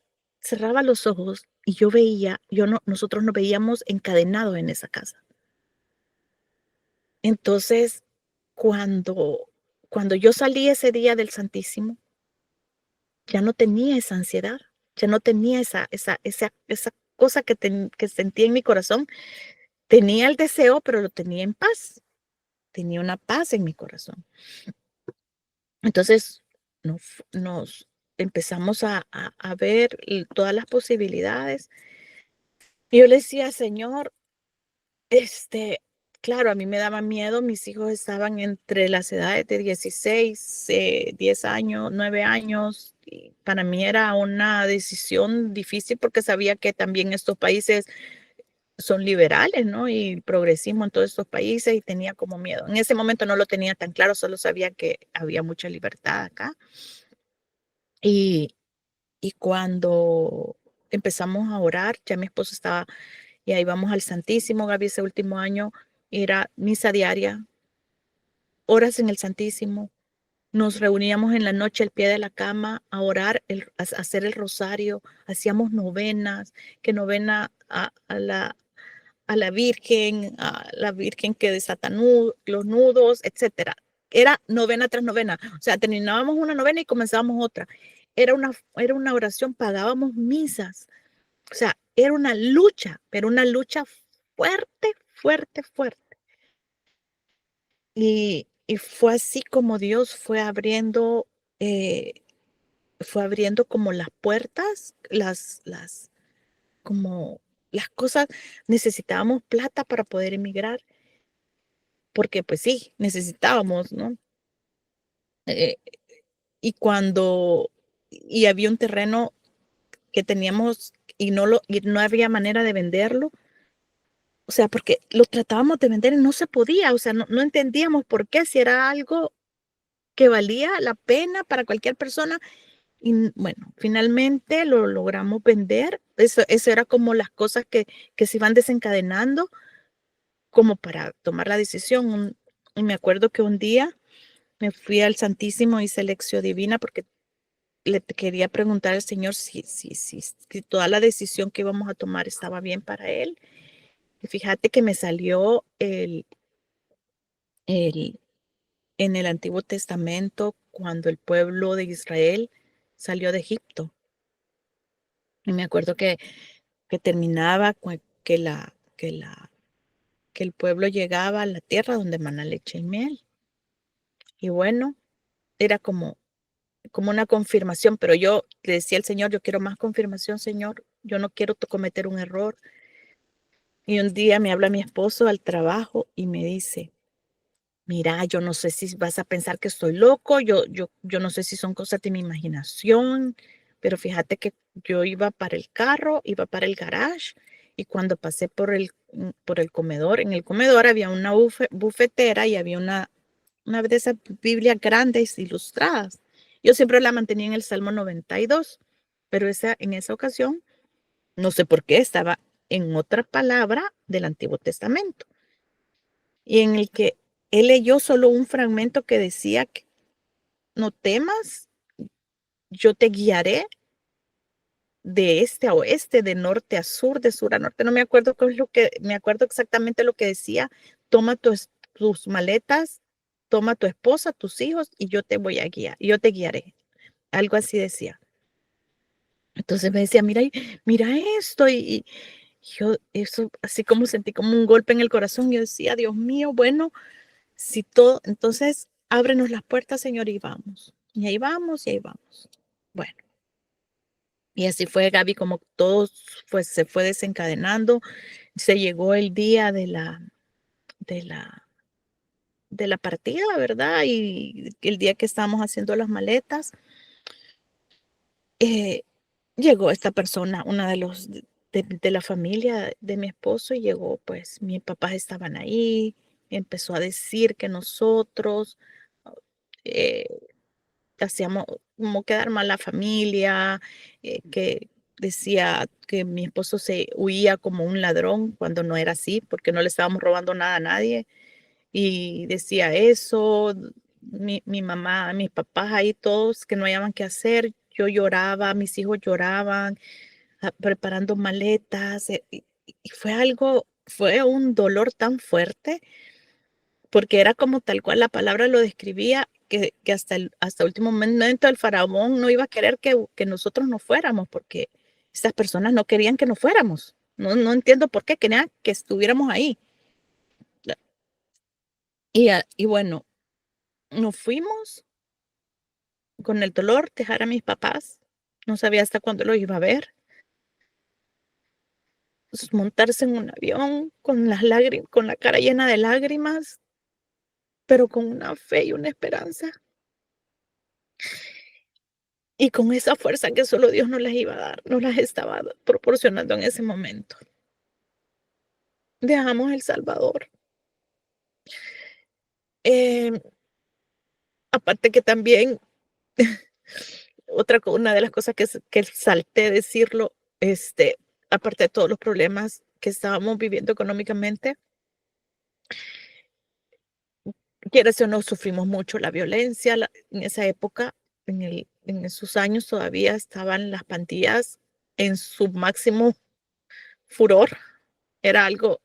C: cerraba los ojos y yo veía, nosotros nos veíamos encadenados en esa casa. Entonces, cuando, cuando yo salí ese día del Santísimo, ya no tenía esa ansiedad, ya no tenía esa cosa que sentía en mi corazón. Tenía el deseo, pero lo tenía en paz, tenía una paz en mi corazón. Entonces, nos empezamos a ver todas las posibilidades. Y yo le decía: "Señor, este, claro, a mí me daba miedo, mis hijos estaban entre las edades de 16, 10 años, 9 años, y para mí era una decisión difícil porque sabía que también estos países son liberales, ¿no? Y el progresismo en todos estos países y tenía como miedo. En ese momento no lo tenía tan claro, solo sabía que había mucha libertad acá. Y, y cuando empezamos a orar, ya mi esposo estaba, y ahí vamos al Santísimo, Gaby, ese último año era misa diaria, horas en el Santísimo. Nos reuníamos en la noche al pie de la cama a orar, a hacer el rosario, hacíamos novenas, que novena a la Virgen que desata los nudos, etcétera. Era novena tras novena. O sea, terminábamos una novena y comenzábamos otra. Era una oración, pagábamos misas. O sea, era una lucha, pero una lucha fuerte, fuerte, fuerte. Y fue así como Dios eh, fue abriendo como las puertas, como las cosas. Necesitábamos plata para poder emigrar, porque pues sí, necesitábamos, ¿no? Eh, y cuando y había un terreno que teníamos y no había manera de venderlo. O sea, porque lo tratábamos de vender y no se podía, o sea, no entendíamos por qué, si era algo que valía la pena para cualquier persona. Y bueno, finalmente lo logramos vender. Eso era como las cosas que se iban desencadenando como para tomar la decisión. Y me acuerdo que un día me fui al Santísimo, hice lección divina porque le quería preguntar al Señor si toda la decisión que íbamos a tomar estaba bien para Él. Y fíjate que me salió el, en el Antiguo Testamento cuando el pueblo de Israel salió de Egipto. Y me acuerdo que terminaba que el pueblo llegaba a la tierra donde mana leche y miel. Y bueno, era como una confirmación, pero yo le decía al Señor, yo quiero más confirmación, Señor, yo no quiero cometer un error. Y un día me habla mi esposo al trabajo y me dice, mira, yo no sé si vas a pensar que estoy loco, yo no sé si son cosas de mi imaginación, pero fíjate que yo iba para el carro, iba para el garage y cuando pasé por el comedor, en el comedor había una bufetera y había una de esas Biblias grandes ilustradas. Yo siempre la mantenía en el Salmo 92, pero en esa ocasión, no sé por qué, estaba en otra palabra del Antiguo Testamento y en el que él leyó solo un fragmento que decía que no temas, yo te guiaré de este a oeste, de norte a sur, de sur a norte. No me acuerdo qué es lo que, me acuerdo exactamente lo que decía. Toma tus maletas, toma tu esposa, tus hijos y yo te voy a guiar, yo te guiaré. Algo así decía. Entonces me decía, mira esto y yo eso así como sentí como un golpe en el corazón. Yo decía, Dios mío, bueno, si todo, entonces ábrenos las puertas, Señor, y vamos. Y ahí vamos, y ahí vamos. Bueno, y así fue, Gaby, como todo se fue desencadenando. Se llegó el día de la, de la partida, ¿verdad? Y el día que estábamos haciendo las maletas, eh, llegó esta persona, una de los de la familia de mi esposo, y llegó, pues, mis papás estaban ahí, empezó a decir que nosotros, eh, hacíamos como quedar mal la familia, que decía que mi esposo se huía como un ladrón cuando no era así, porque no le estábamos robando nada a nadie. Y decía eso, mi mamá, mis papás ahí todos que no hallaban qué hacer. Yo lloraba, mis hijos lloraban, preparando maletas. Y fue un dolor tan fuerte porque era como tal cual la palabra lo describía, que hasta último momento el faraón no iba a querer que nosotros no fuéramos, porque estas personas no querían que nos fuéramos. No entiendo por qué, querían que estuviéramos ahí. Y bueno, nos fuimos con el dolor, dejar a mis papás. No sabía hasta cuándo lo iba a ver. Montarse en un avión con las lágrimas, con la cara llena de lágrimas, pero con una fe y una esperanza. Y con esa fuerza que solo Dios nos las iba a dar, nos las estaba proporcionando en ese momento. Dejamos El Salvador. Em, Aparte que también, una de las cosas que salté decirlo, aparte de todos los problemas que estábamos viviendo económicamente, quieras o no, sufrimos mucho la violencia. En esa época, en esos años, todavía estaban las pandillas en su máximo furor. Era algo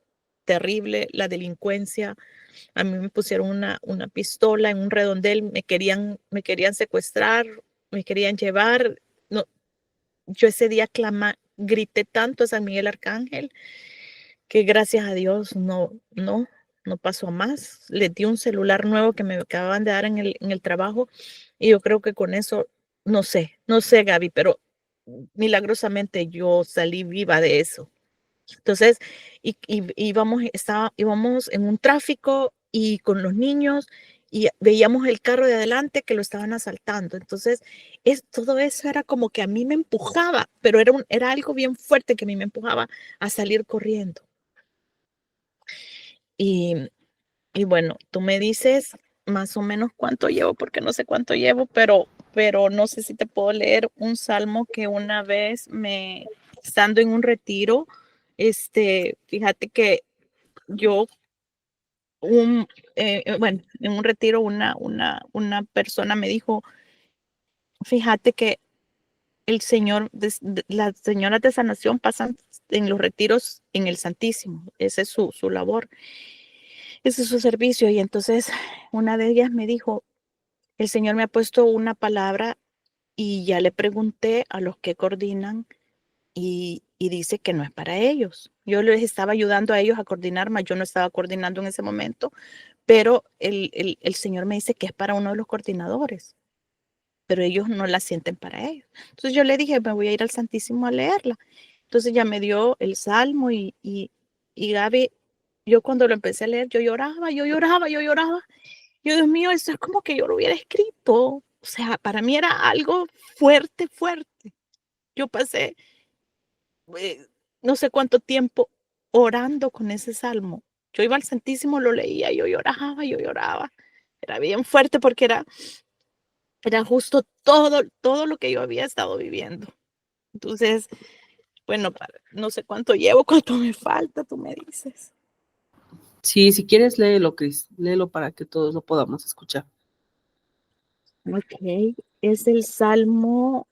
C: terrible, la delincuencia. A mí me pusieron una pistola en un redondel, me querían secuestrar, me querían llevar. No, yo ese día grité tanto a San Miguel Arcángel que gracias a Dios no pasó a más. Les di un celular nuevo que me acababan de dar en el trabajo y yo creo que con eso, no sé, Gaby, pero milagrosamente yo salí viva de eso. Entonces, íbamos en un tráfico y con los niños y veíamos el carro de adelante que lo estaban asaltando. Entonces, todo eso era como que a mí me empujaba, pero era algo bien fuerte que a mí me empujaba a salir corriendo. Y, y bueno, tú me dices más o menos cuánto llevo, porque no sé cuánto llevo, pero no sé si te puedo leer un salmo que una vez estando en un retiro, fíjate que yo bueno, en un retiro una persona me dijo, fíjate que las señoras de sanación pasan en los retiros en el Santísimo, ese es su labor, ese es su servicio. Y entonces una de ellas me dijo, el Señor me ha puesto una palabra y ya le pregunté a los que coordinan y dice que no es para ellos. Yo les estaba ayudando a ellos a coordinar, mas yo no estaba coordinando en ese momento, pero el Señor me dice que es para uno de los coordinadores, pero ellos no la sienten para ellos. Entonces yo le dije, me voy a ir al Santísimo a leerla. Entonces ya me dio el Salmo y Gaby, yo cuando lo empecé a leer, yo lloraba, yo lloraba, yo lloraba. Yo, Dios mío, eso es como que yo lo hubiera escrito. O sea, para mí era algo fuerte, fuerte. Yo pasé no sé cuánto tiempo orando con ese salmo. Yo iba al Santísimo, lo leía, yo lloraba, yo lloraba. Era bien fuerte porque era justo todo lo que yo había estado viviendo. Entonces, bueno, no sé cuánto llevo, cuánto me falta, tú me dices.
B: Sí, si quieres, léelo, Cris. Léelo para que todos lo podamos escuchar.
C: Ok, es el Salmo,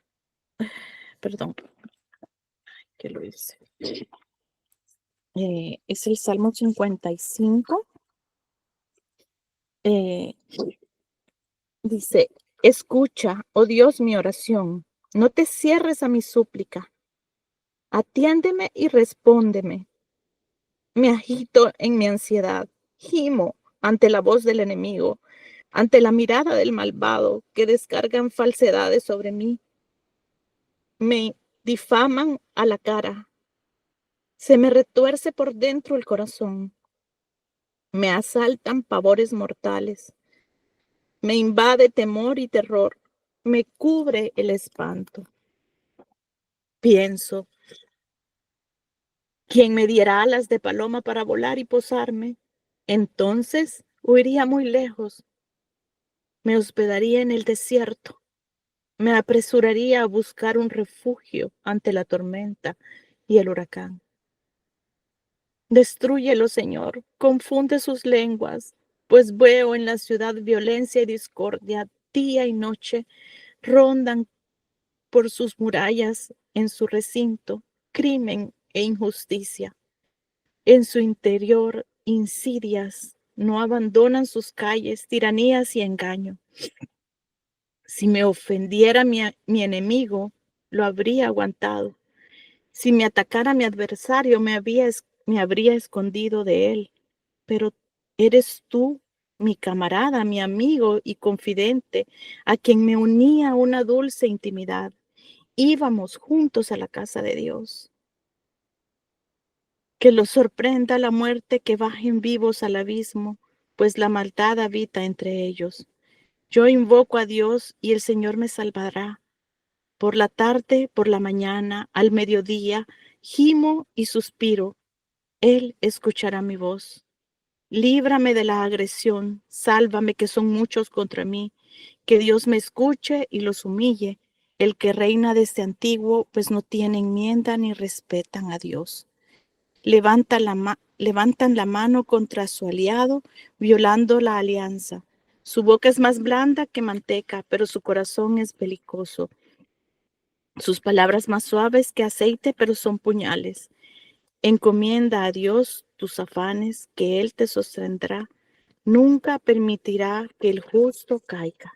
C: perdón, que lo hice. Es el Salmo 55. Dice, escucha, oh Dios, mi oración, no te cierres a mi súplica, atiéndeme y respóndeme. Me agito en mi ansiedad, gimo ante la voz del enemigo, ante la mirada del malvado que descargan falsedades sobre mí. Me difaman a la cara, se me retuerce por dentro el corazón, me asaltan pavores mortales, me invade temor y terror, me cubre el espanto. Pienso, ¿quién me diera alas de paloma para volar y posarme? Entonces huiría muy lejos, me hospedaría en el desierto, me apresuraría a buscar un refugio ante la tormenta y el huracán. Destrúyelo, Señor, confunde sus lenguas, pues veo en la ciudad violencia y discordia, día y noche, rondan por sus murallas, en su recinto, crimen e injusticia. En su interior, insidias, no abandonan sus calles, tiranías y engaño. Si me ofendiera mi enemigo, lo habría aguantado. Si me atacara mi adversario, me habría escondido de él. Pero eres tú, mi camarada, mi amigo y confidente, a quien me unía una dulce intimidad. Íbamos juntos a la casa de Dios. Que los sorprenda la muerte, que bajen vivos al abismo, pues la maldad habita entre ellos. Yo invoco a Dios y el Señor me salvará. Por la tarde, por la mañana, al mediodía, gimo y suspiro. Él escuchará mi voz. Líbrame de la agresión, sálvame que son muchos contra mí. Que Dios me escuche y los humille. El que reina desde antiguo, pues no tiene enmienda ni respetan a Dios. Levantan la mano contra su aliado, violando la alianza. Su boca es más blanda que manteca, pero su corazón es belicoso. Sus palabras más suaves que aceite, pero son puñales. Encomienda a Dios tus afanes, que Él te sostendrá. Nunca permitirá que el justo caiga.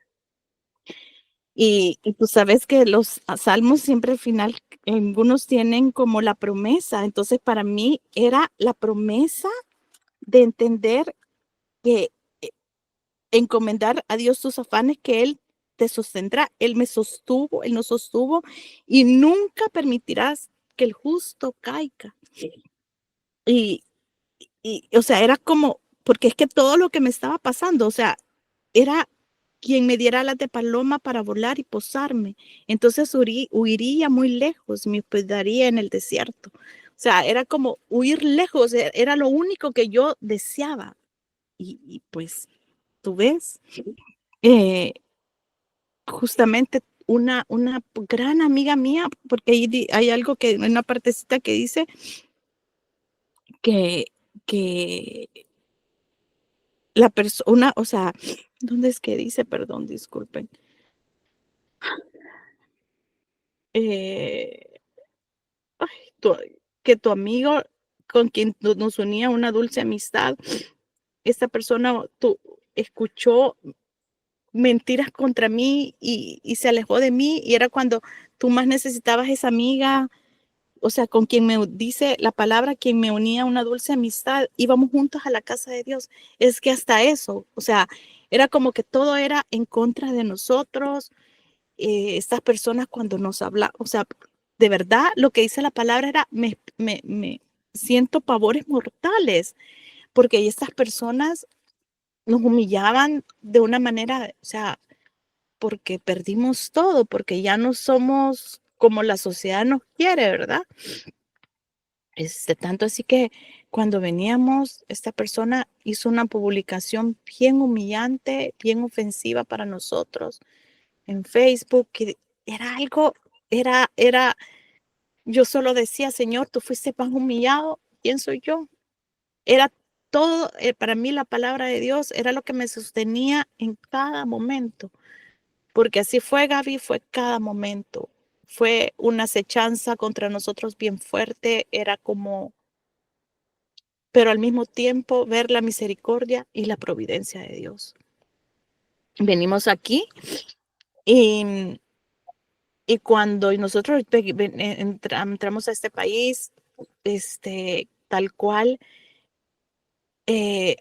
C: Y tú sabes que los salmos siempre al final, algunos tienen como la promesa. Entonces, para mí era la promesa de entender que encomendar a Dios tus afanes, que Él te sostendrá. Él me sostuvo, Él nos sostuvo y nunca permitirás que el justo caiga. Y, o sea, era como, porque es que todo lo que me estaba pasando, o sea, era quien me diera alas de paloma para volar y posarme. Entonces huiría muy lejos, me hospedaría en el desierto. O sea, era como huir lejos, era lo único que yo deseaba. Y pues, tú ves, eh, justamente una gran amiga mía, porque ahí hay algo que, una partecita que dice que, que la persona, o sea, ¿dónde es que dice? Perdón, disculpen. Eh, tu- que tu amigo con quien nos unía una dulce amistad, esta persona escuchó mentiras contra mí y se alejó de mí y era cuando tú más necesitabas esa amiga, o sea, con quien me dice la palabra, quien me unía una dulce amistad, íbamos juntos a la casa de Dios. Es que hasta eso, o sea, era como que todo era en contra de nosotros. Estas personas cuando nos habla, o sea, de verdad lo que dice la palabra era, me siento pavores mortales, porque estas personas nos humillaban de una manera, o sea, porque perdimos todo, porque ya no somos como la sociedad nos quiere, ¿verdad? Tanto así que cuando veníamos, esta persona hizo una publicación bien humillante, bien ofensiva para nosotros en Facebook, que era algo, era, yo solo decía, Señor, tú fuiste más humillado, ¿quién soy yo? Era todo, para mí la palabra de Dios era lo que me sostenía en cada momento, porque así fue, Gaby, fue cada momento. Fue una acechanza contra nosotros bien fuerte, era como, pero al mismo tiempo ver la misericordia y la providencia de Dios. Venimos aquí y, y cuando nosotros entramos a este país, tal cual, eh,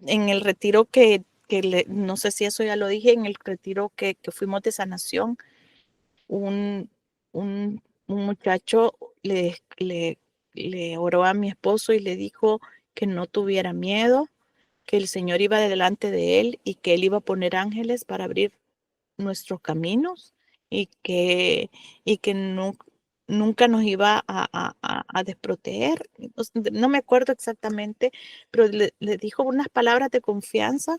C: en el retiro no sé si eso ya lo dije, en el retiro que fuimos de sanación, un muchacho le oró a mi esposo y le dijo que no tuviera miedo, que el Señor iba delante de él y que él iba a poner ángeles para abrir nuestros caminos y que no, nunca nos iba a desproteger. No me acuerdo exactamente, pero le dijo unas palabras de confianza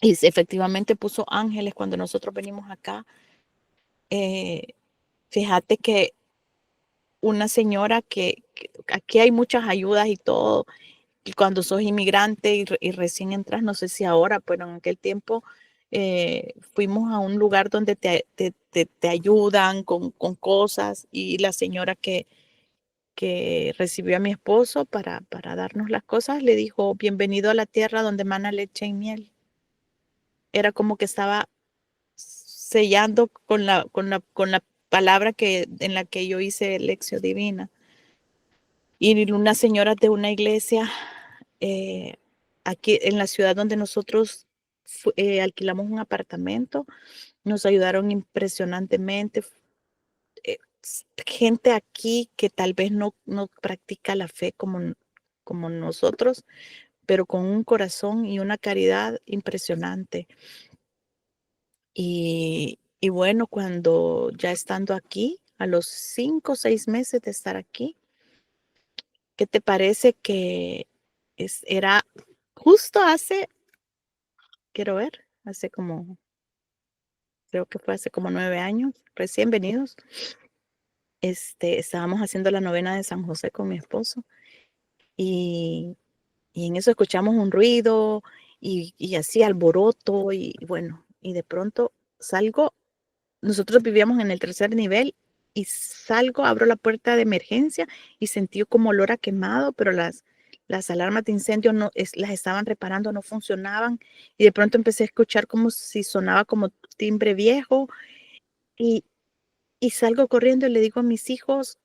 C: y efectivamente puso ángeles cuando nosotros venimos acá. Fíjate que una señora que aquí hay muchas ayudas y todo, y cuando sos inmigrante y recién entras, no sé si ahora, pero en aquel tiempo fuimos a un lugar donde te ayudan con cosas y la señora que recibió a mi esposo para darnos las cosas le dijo, bienvenido a la tierra donde mana leche y miel. Era como que estaba sellando con la palabra en la que yo hice lección divina. Y unas señoras de una iglesia aquí en la ciudad donde nosotros alquilamos un apartamento, nos ayudaron impresionantemente. Gente aquí que tal vez no practica la fe como nosotros, pero con un corazón y una caridad impresionante. Y bueno, cuando ya estando aquí, a los 5 o 6 meses de estar aquí, ¿qué te parece que era justo quiero ver, creo que fue hace como 9 años, recién venidos, estábamos haciendo la novena de San José con mi esposo y, y en eso escuchamos un ruido y así alboroto y bueno, y de pronto salgo. Nosotros vivíamos en el tercer nivel y salgo, abro la puerta de emergencia y sentí como olor a quemado, pero las alarmas de incendio las estaban reparando, no funcionaban. Y de pronto empecé a escuchar como si sonaba como timbre viejo y, y salgo corriendo y le digo a mis hijos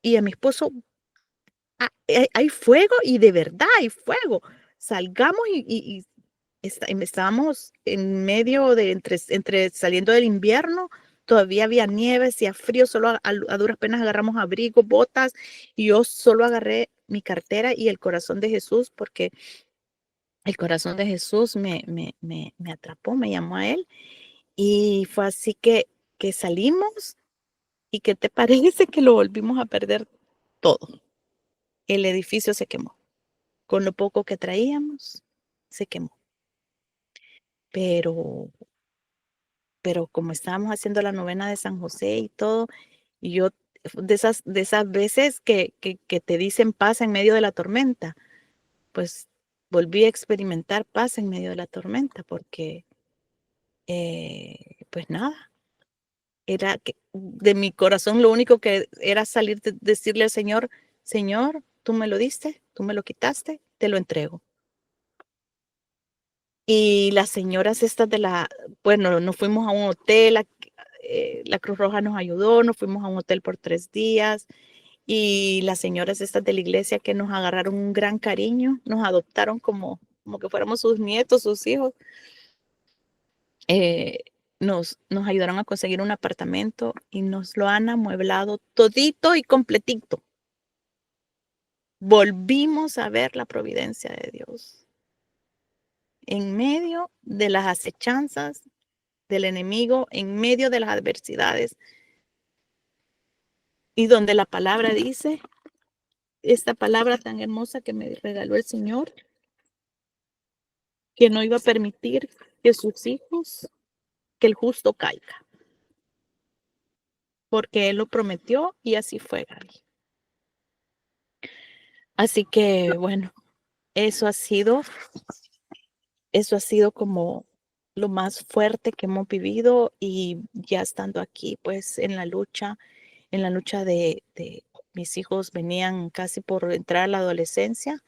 C: y a mi esposo, hay fuego y de verdad hay fuego. Salgamos y estábamos en medio de entre saliendo del invierno, todavía había nieve, hacía frío, solo a duras penas agarramos abrigo, botas, y yo solo agarré mi cartera y el corazón de Jesús, porque el corazón de Jesús me atrapó, me llamó a Él. Y fue así que salimos. ¿Y qué te parece que lo volvimos a perder todo? El edificio se quemó. Con lo poco que traíamos, se quemó. Pero, pero como estábamos haciendo la novena de San José y todo, y yo, de esas veces que te dicen paz en medio de la tormenta, pues volví a experimentar paz en medio de la tormenta, porque pues nada, era que de mi corazón lo único que era salir de decirle al Señor, Señor, tú me lo diste, tú me lo quitaste, te lo entrego. Y las señoras estas bueno, nos fuimos a un hotel, la Cruz Roja nos ayudó, nos fuimos a un hotel por 3 días y las señoras estas de la iglesia que nos agarraron un gran cariño, nos adoptaron como que fuéramos sus nietos, sus hijos, nos ayudaron a conseguir un apartamento y nos lo han amueblado todito y completito. Volvimos a ver la providencia de Dios en medio de las acechanzas del enemigo, en medio de las adversidades, y donde la palabra dice, esta palabra tan hermosa que me regaló el Señor, que no iba a permitir que sus hijos, que el justo caiga, porque Él lo prometió y así fue, Gaby. Así que, bueno, eso ha sido como lo más fuerte que hemos vivido, y ya estando aquí, pues en la lucha de mis hijos venían casi por entrar a la adolescencia.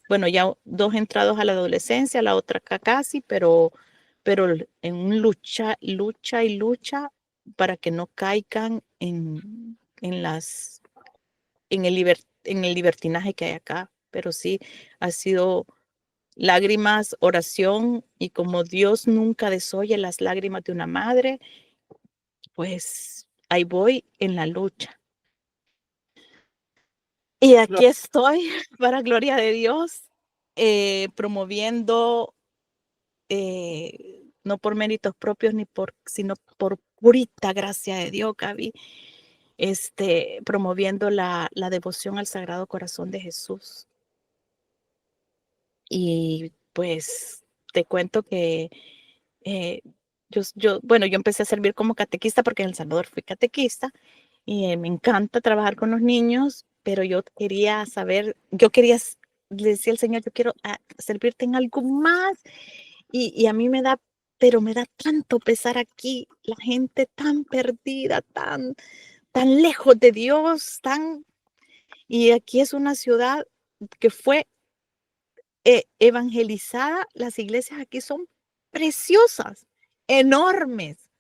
C: Bueno, ya 2 entrados a la adolescencia, la otra casi, pero en un lucha y lucha para que no caigan en el libertinaje que hay acá. Pero sí, ha sido lágrimas, oración, y como Dios nunca desoye las lágrimas de una madre, pues ahí voy en la lucha. Y aquí estoy, para gloria de Dios, promoviendo, no por méritos propios sino por purita gracia de Dios, Gaby, promoviendo la devoción al Sagrado Corazón de Jesús. Y pues te cuento que bueno, yo empecé a servir como catequista porque en El Salvador fui catequista, y me encanta trabajar con los niños, pero yo quería le decía al Señor, yo quiero servirte en algo más, y a mí pero me da tanto pesar aquí, la gente tan perdida, tan lejos de Dios, y aquí es una ciudad que fue evangelizada. Las iglesias aquí son preciosas, enormes,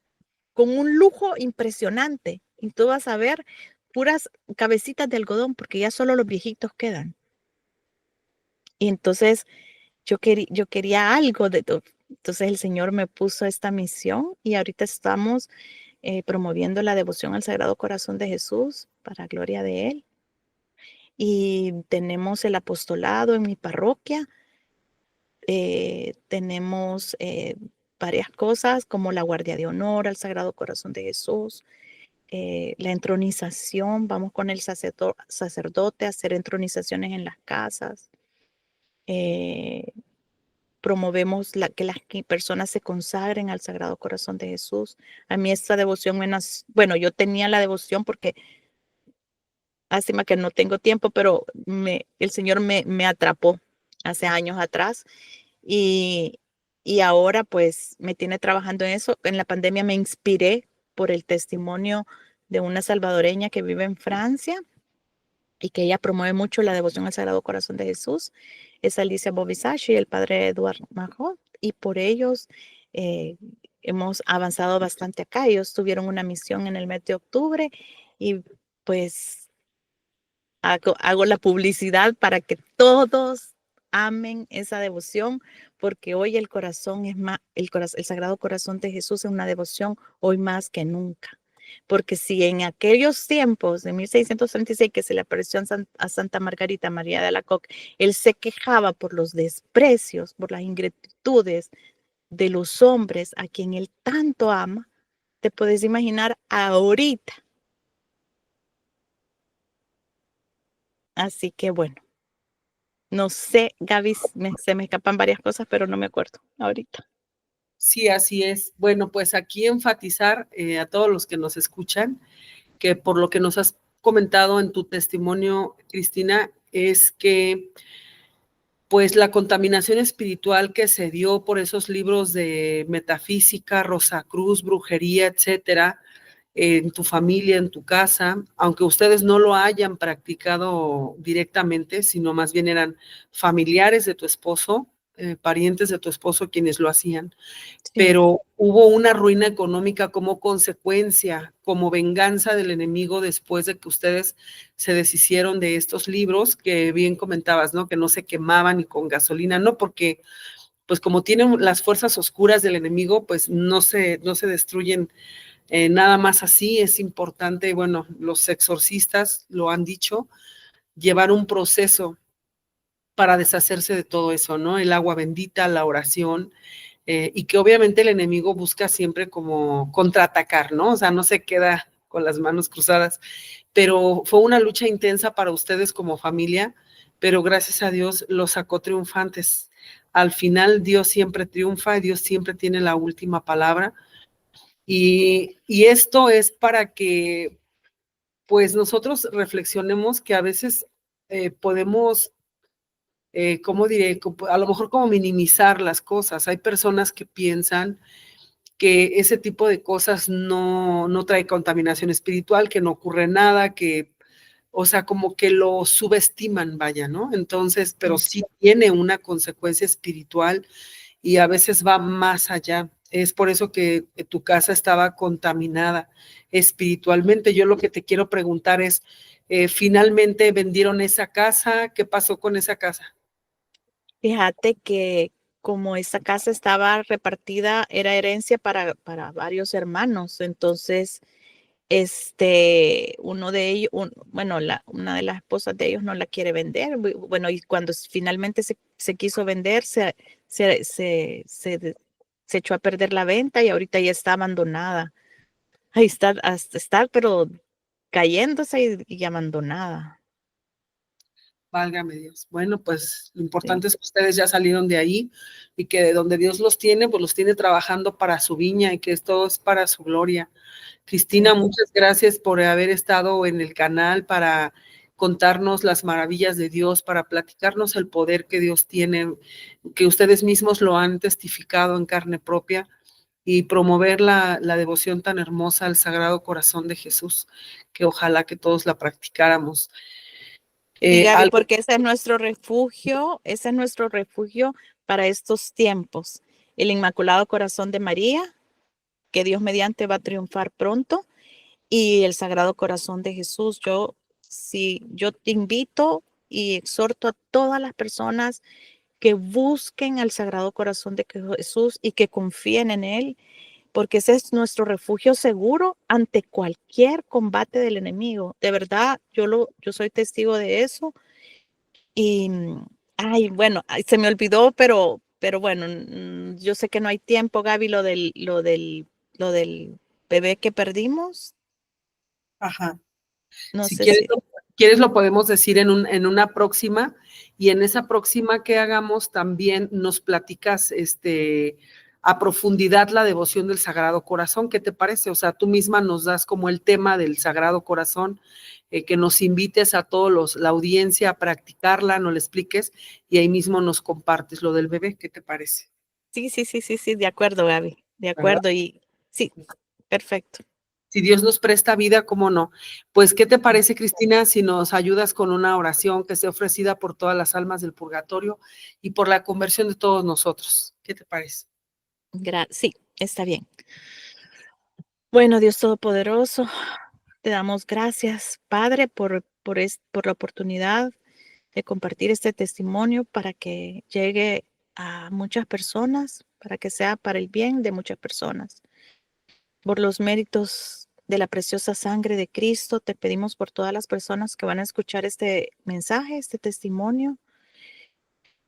C: con un lujo impresionante. Y tú vas a ver puras cabecitas de algodón, porque ya solo los viejitos quedan. Y entonces yo quería algo de todo. Entonces el Señor me puso esta misión, y ahorita estamos promoviendo la devoción al Sagrado Corazón de Jesús para gloria de Él. Y tenemos el apostolado en mi parroquia. Tenemos varias cosas como la guardia de honor al Sagrado Corazón de Jesús, la entronización, vamos con el sacerdote a hacer entronizaciones en las casas. Promovemos que las personas se consagren al Sagrado Corazón de Jesús. A mí esta devoción bueno, yo tenía la devoción porque hace más que no tengo tiempo, pero el Señor me atrapó hace años atrás. Y ahora pues me tiene trabajando en eso. En la pandemia me inspiré por el testimonio de una salvadoreña que vive en Francia y que ella promueve mucho la devoción al Sagrado Corazón de Jesús. Es Alicia Bobisashi y el padre Eduard Majot, y por ellos hemos avanzado bastante acá. Ellos tuvieron una misión en el mes de octubre, y pues hago la publicidad para que todos amen esa devoción, porque hoy el Sagrado Corazón de Jesús es una devoción hoy más que nunca. porque si en aquellos tiempos de 1636 que se le apareció a Santa Margarita María de Alacoque, él se quejaba por los desprecios, por las ingratitudes de los hombres a quien él tanto ama, te puedes imaginar ahorita. Así que bueno, no sé, Gaby, se me escapan varias cosas, pero no me acuerdo ahorita.
B: Sí, así es. Bueno, pues aquí enfatizar a todos los que nos escuchan que por lo que nos has comentado en tu testimonio, Cristina, es que pues la contaminación espiritual que se dio por esos libros de metafísica, Rosacruz, brujería, etcétera, en tu familia, en tu casa, aunque ustedes no lo hayan practicado directamente, sino más bien eran familiares de tu esposo, parientes de tu esposo quienes lo hacían,
C: Sí,
B: pero hubo una ruina económica como consecuencia, como venganza del enemigo después de que ustedes se deshicieron de estos libros que bien comentabas, ¿no? Que no se quemaban ni con gasolina, no, porque pues como tienen las fuerzas oscuras del enemigo, pues no se destruyen nada más así. Es importante, bueno, los exorcistas lo han dicho, llevar un proceso para deshacerse de todo eso, ¿no? El agua bendita, la oración, y que obviamente el enemigo busca siempre como contraatacar, ¿no? O sea, no se queda con las manos cruzadas, pero fue una lucha intensa para ustedes como familia, pero gracias a Dios los sacó triunfantes. Al final Dios siempre triunfa y Dios siempre tiene la última palabra. Y esto es para que pues nosotros reflexionemos que a veces podemos ¿cómo diré? A lo mejor como minimizar las cosas. Hay personas que piensan que ese tipo de cosas no trae contaminación espiritual, que no ocurre nada, que, o sea, como que lo subestiman, vaya, ¿no? Entonces, pero
C: sí.
B: sí tiene una consecuencia espiritual y a veces va más allá. Es por eso que tu casa estaba contaminada espiritualmente. Yo lo que te quiero preguntar es, ¿finalmente vendieron esa casa? ¿Qué pasó con esa casa?
C: Fíjate que como esa casa estaba repartida, era herencia para varios hermanos. Entonces, uno de ellos, bueno, una de las esposas de ellos no la quiere vender. Bueno, y cuando finalmente se quiso vender, se, se, se, de- se echó a perder la venta y ahorita ya está abandonada. Ahí está, hasta está, pero cayéndose y abandonada.
B: Válgame Dios. Bueno, pues lo importante
C: Sí,
B: es que ustedes ya salieron de ahí y que de donde Dios los tiene, pues los tiene trabajando para su viña y que esto es para su gloria. Cristina,
C: sí.
B: muchas gracias por haber estado en el canal para contarnos las maravillas de Dios, para platicarnos el poder que Dios tiene, que ustedes mismos lo han testificado en carne propia y promover la devoción tan hermosa al Sagrado Corazón de Jesús, que ojalá que todos la practicáramos.
C: Sí, Gaby,
B: Algo,
C: porque ese es nuestro refugio para estos tiempos. El Inmaculado Corazón de María, que Dios mediante va a triunfar pronto, y el Sagrado Corazón de Jesús. Sí, yo te invito y exhorto a todas las personas que busquen al Sagrado Corazón de Jesús y que confíen en Él, porque ese es nuestro refugio seguro ante cualquier combate del enemigo. De verdad, yo soy testigo de eso. Y, ay, bueno, ay, se me olvidó, pero bueno, yo sé que no hay tiempo, Gaby, lo del bebé que perdimos.
B: ajá.
C: No
B: Si
C: sé
B: quieres,
C: si,
B: quieres lo podemos decir en una próxima y en esa próxima que hagamos también nos platicas a profundidad la devoción del Sagrado Corazón. ¿Qué te parece? O sea, tú misma nos das como el tema del Sagrado Corazón, que nos invites a todos la audiencia a practicarla, nos la expliques y ahí mismo nos compartes lo del bebé. ¿Qué te parece?
C: sí, de acuerdo, Gaby, de
B: ¿Verdad?
C: acuerdo. Y sí, perfecto.
B: Si Dios nos presta vida, ¿cómo no? Pues, ¿qué te parece, Cristina, si nos ayudas con una oración que sea ofrecida por todas las almas del purgatorio y por la conversión de todos nosotros? ¿Qué te parece?
C: Sí, está bien. Bueno, Dios Todopoderoso, te damos gracias, Padre, por la oportunidad de compartir este testimonio para que llegue a muchas personas, para que sea para el bien de muchas personas. Por los méritos de la preciosa sangre de Cristo. Te pedimos por todas las personas que van a escuchar este mensaje, este testimonio.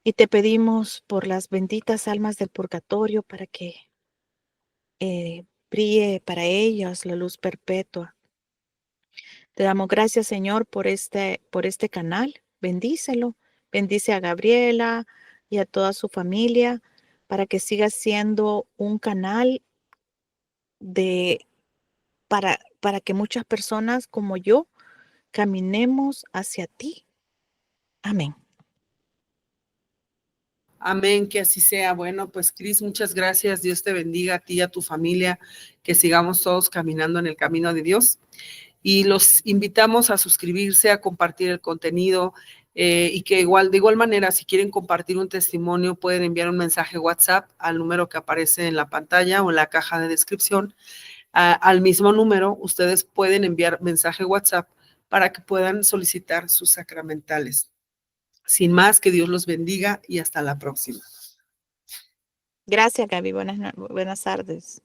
C: Y te pedimos por las benditas almas del purgatorio para que brille para ellas la luz perpetua. Te damos gracias, Señor, por este canal. Bendícelo. Bendice a Gabriela y a toda su familia para que siga siendo un canal de, para que muchas personas como yo caminemos hacia ti. Amén.
B: Amén, que así sea. Bueno, pues Cris, muchas gracias. Dios te bendiga a ti y a tu familia, que sigamos todos caminando en el camino de Dios. Y los invitamos a suscribirse, a compartir el contenido y que de igual manera, si quieren compartir un testimonio, pueden enviar un mensaje WhatsApp al número que aparece en la pantalla o en la caja de descripción. Al mismo número, ustedes pueden enviar mensaje WhatsApp para que puedan solicitar sus sacramentales. Sin más, que Dios los bendiga y hasta la próxima.
C: Gracias, Gaby. Buenas tardes.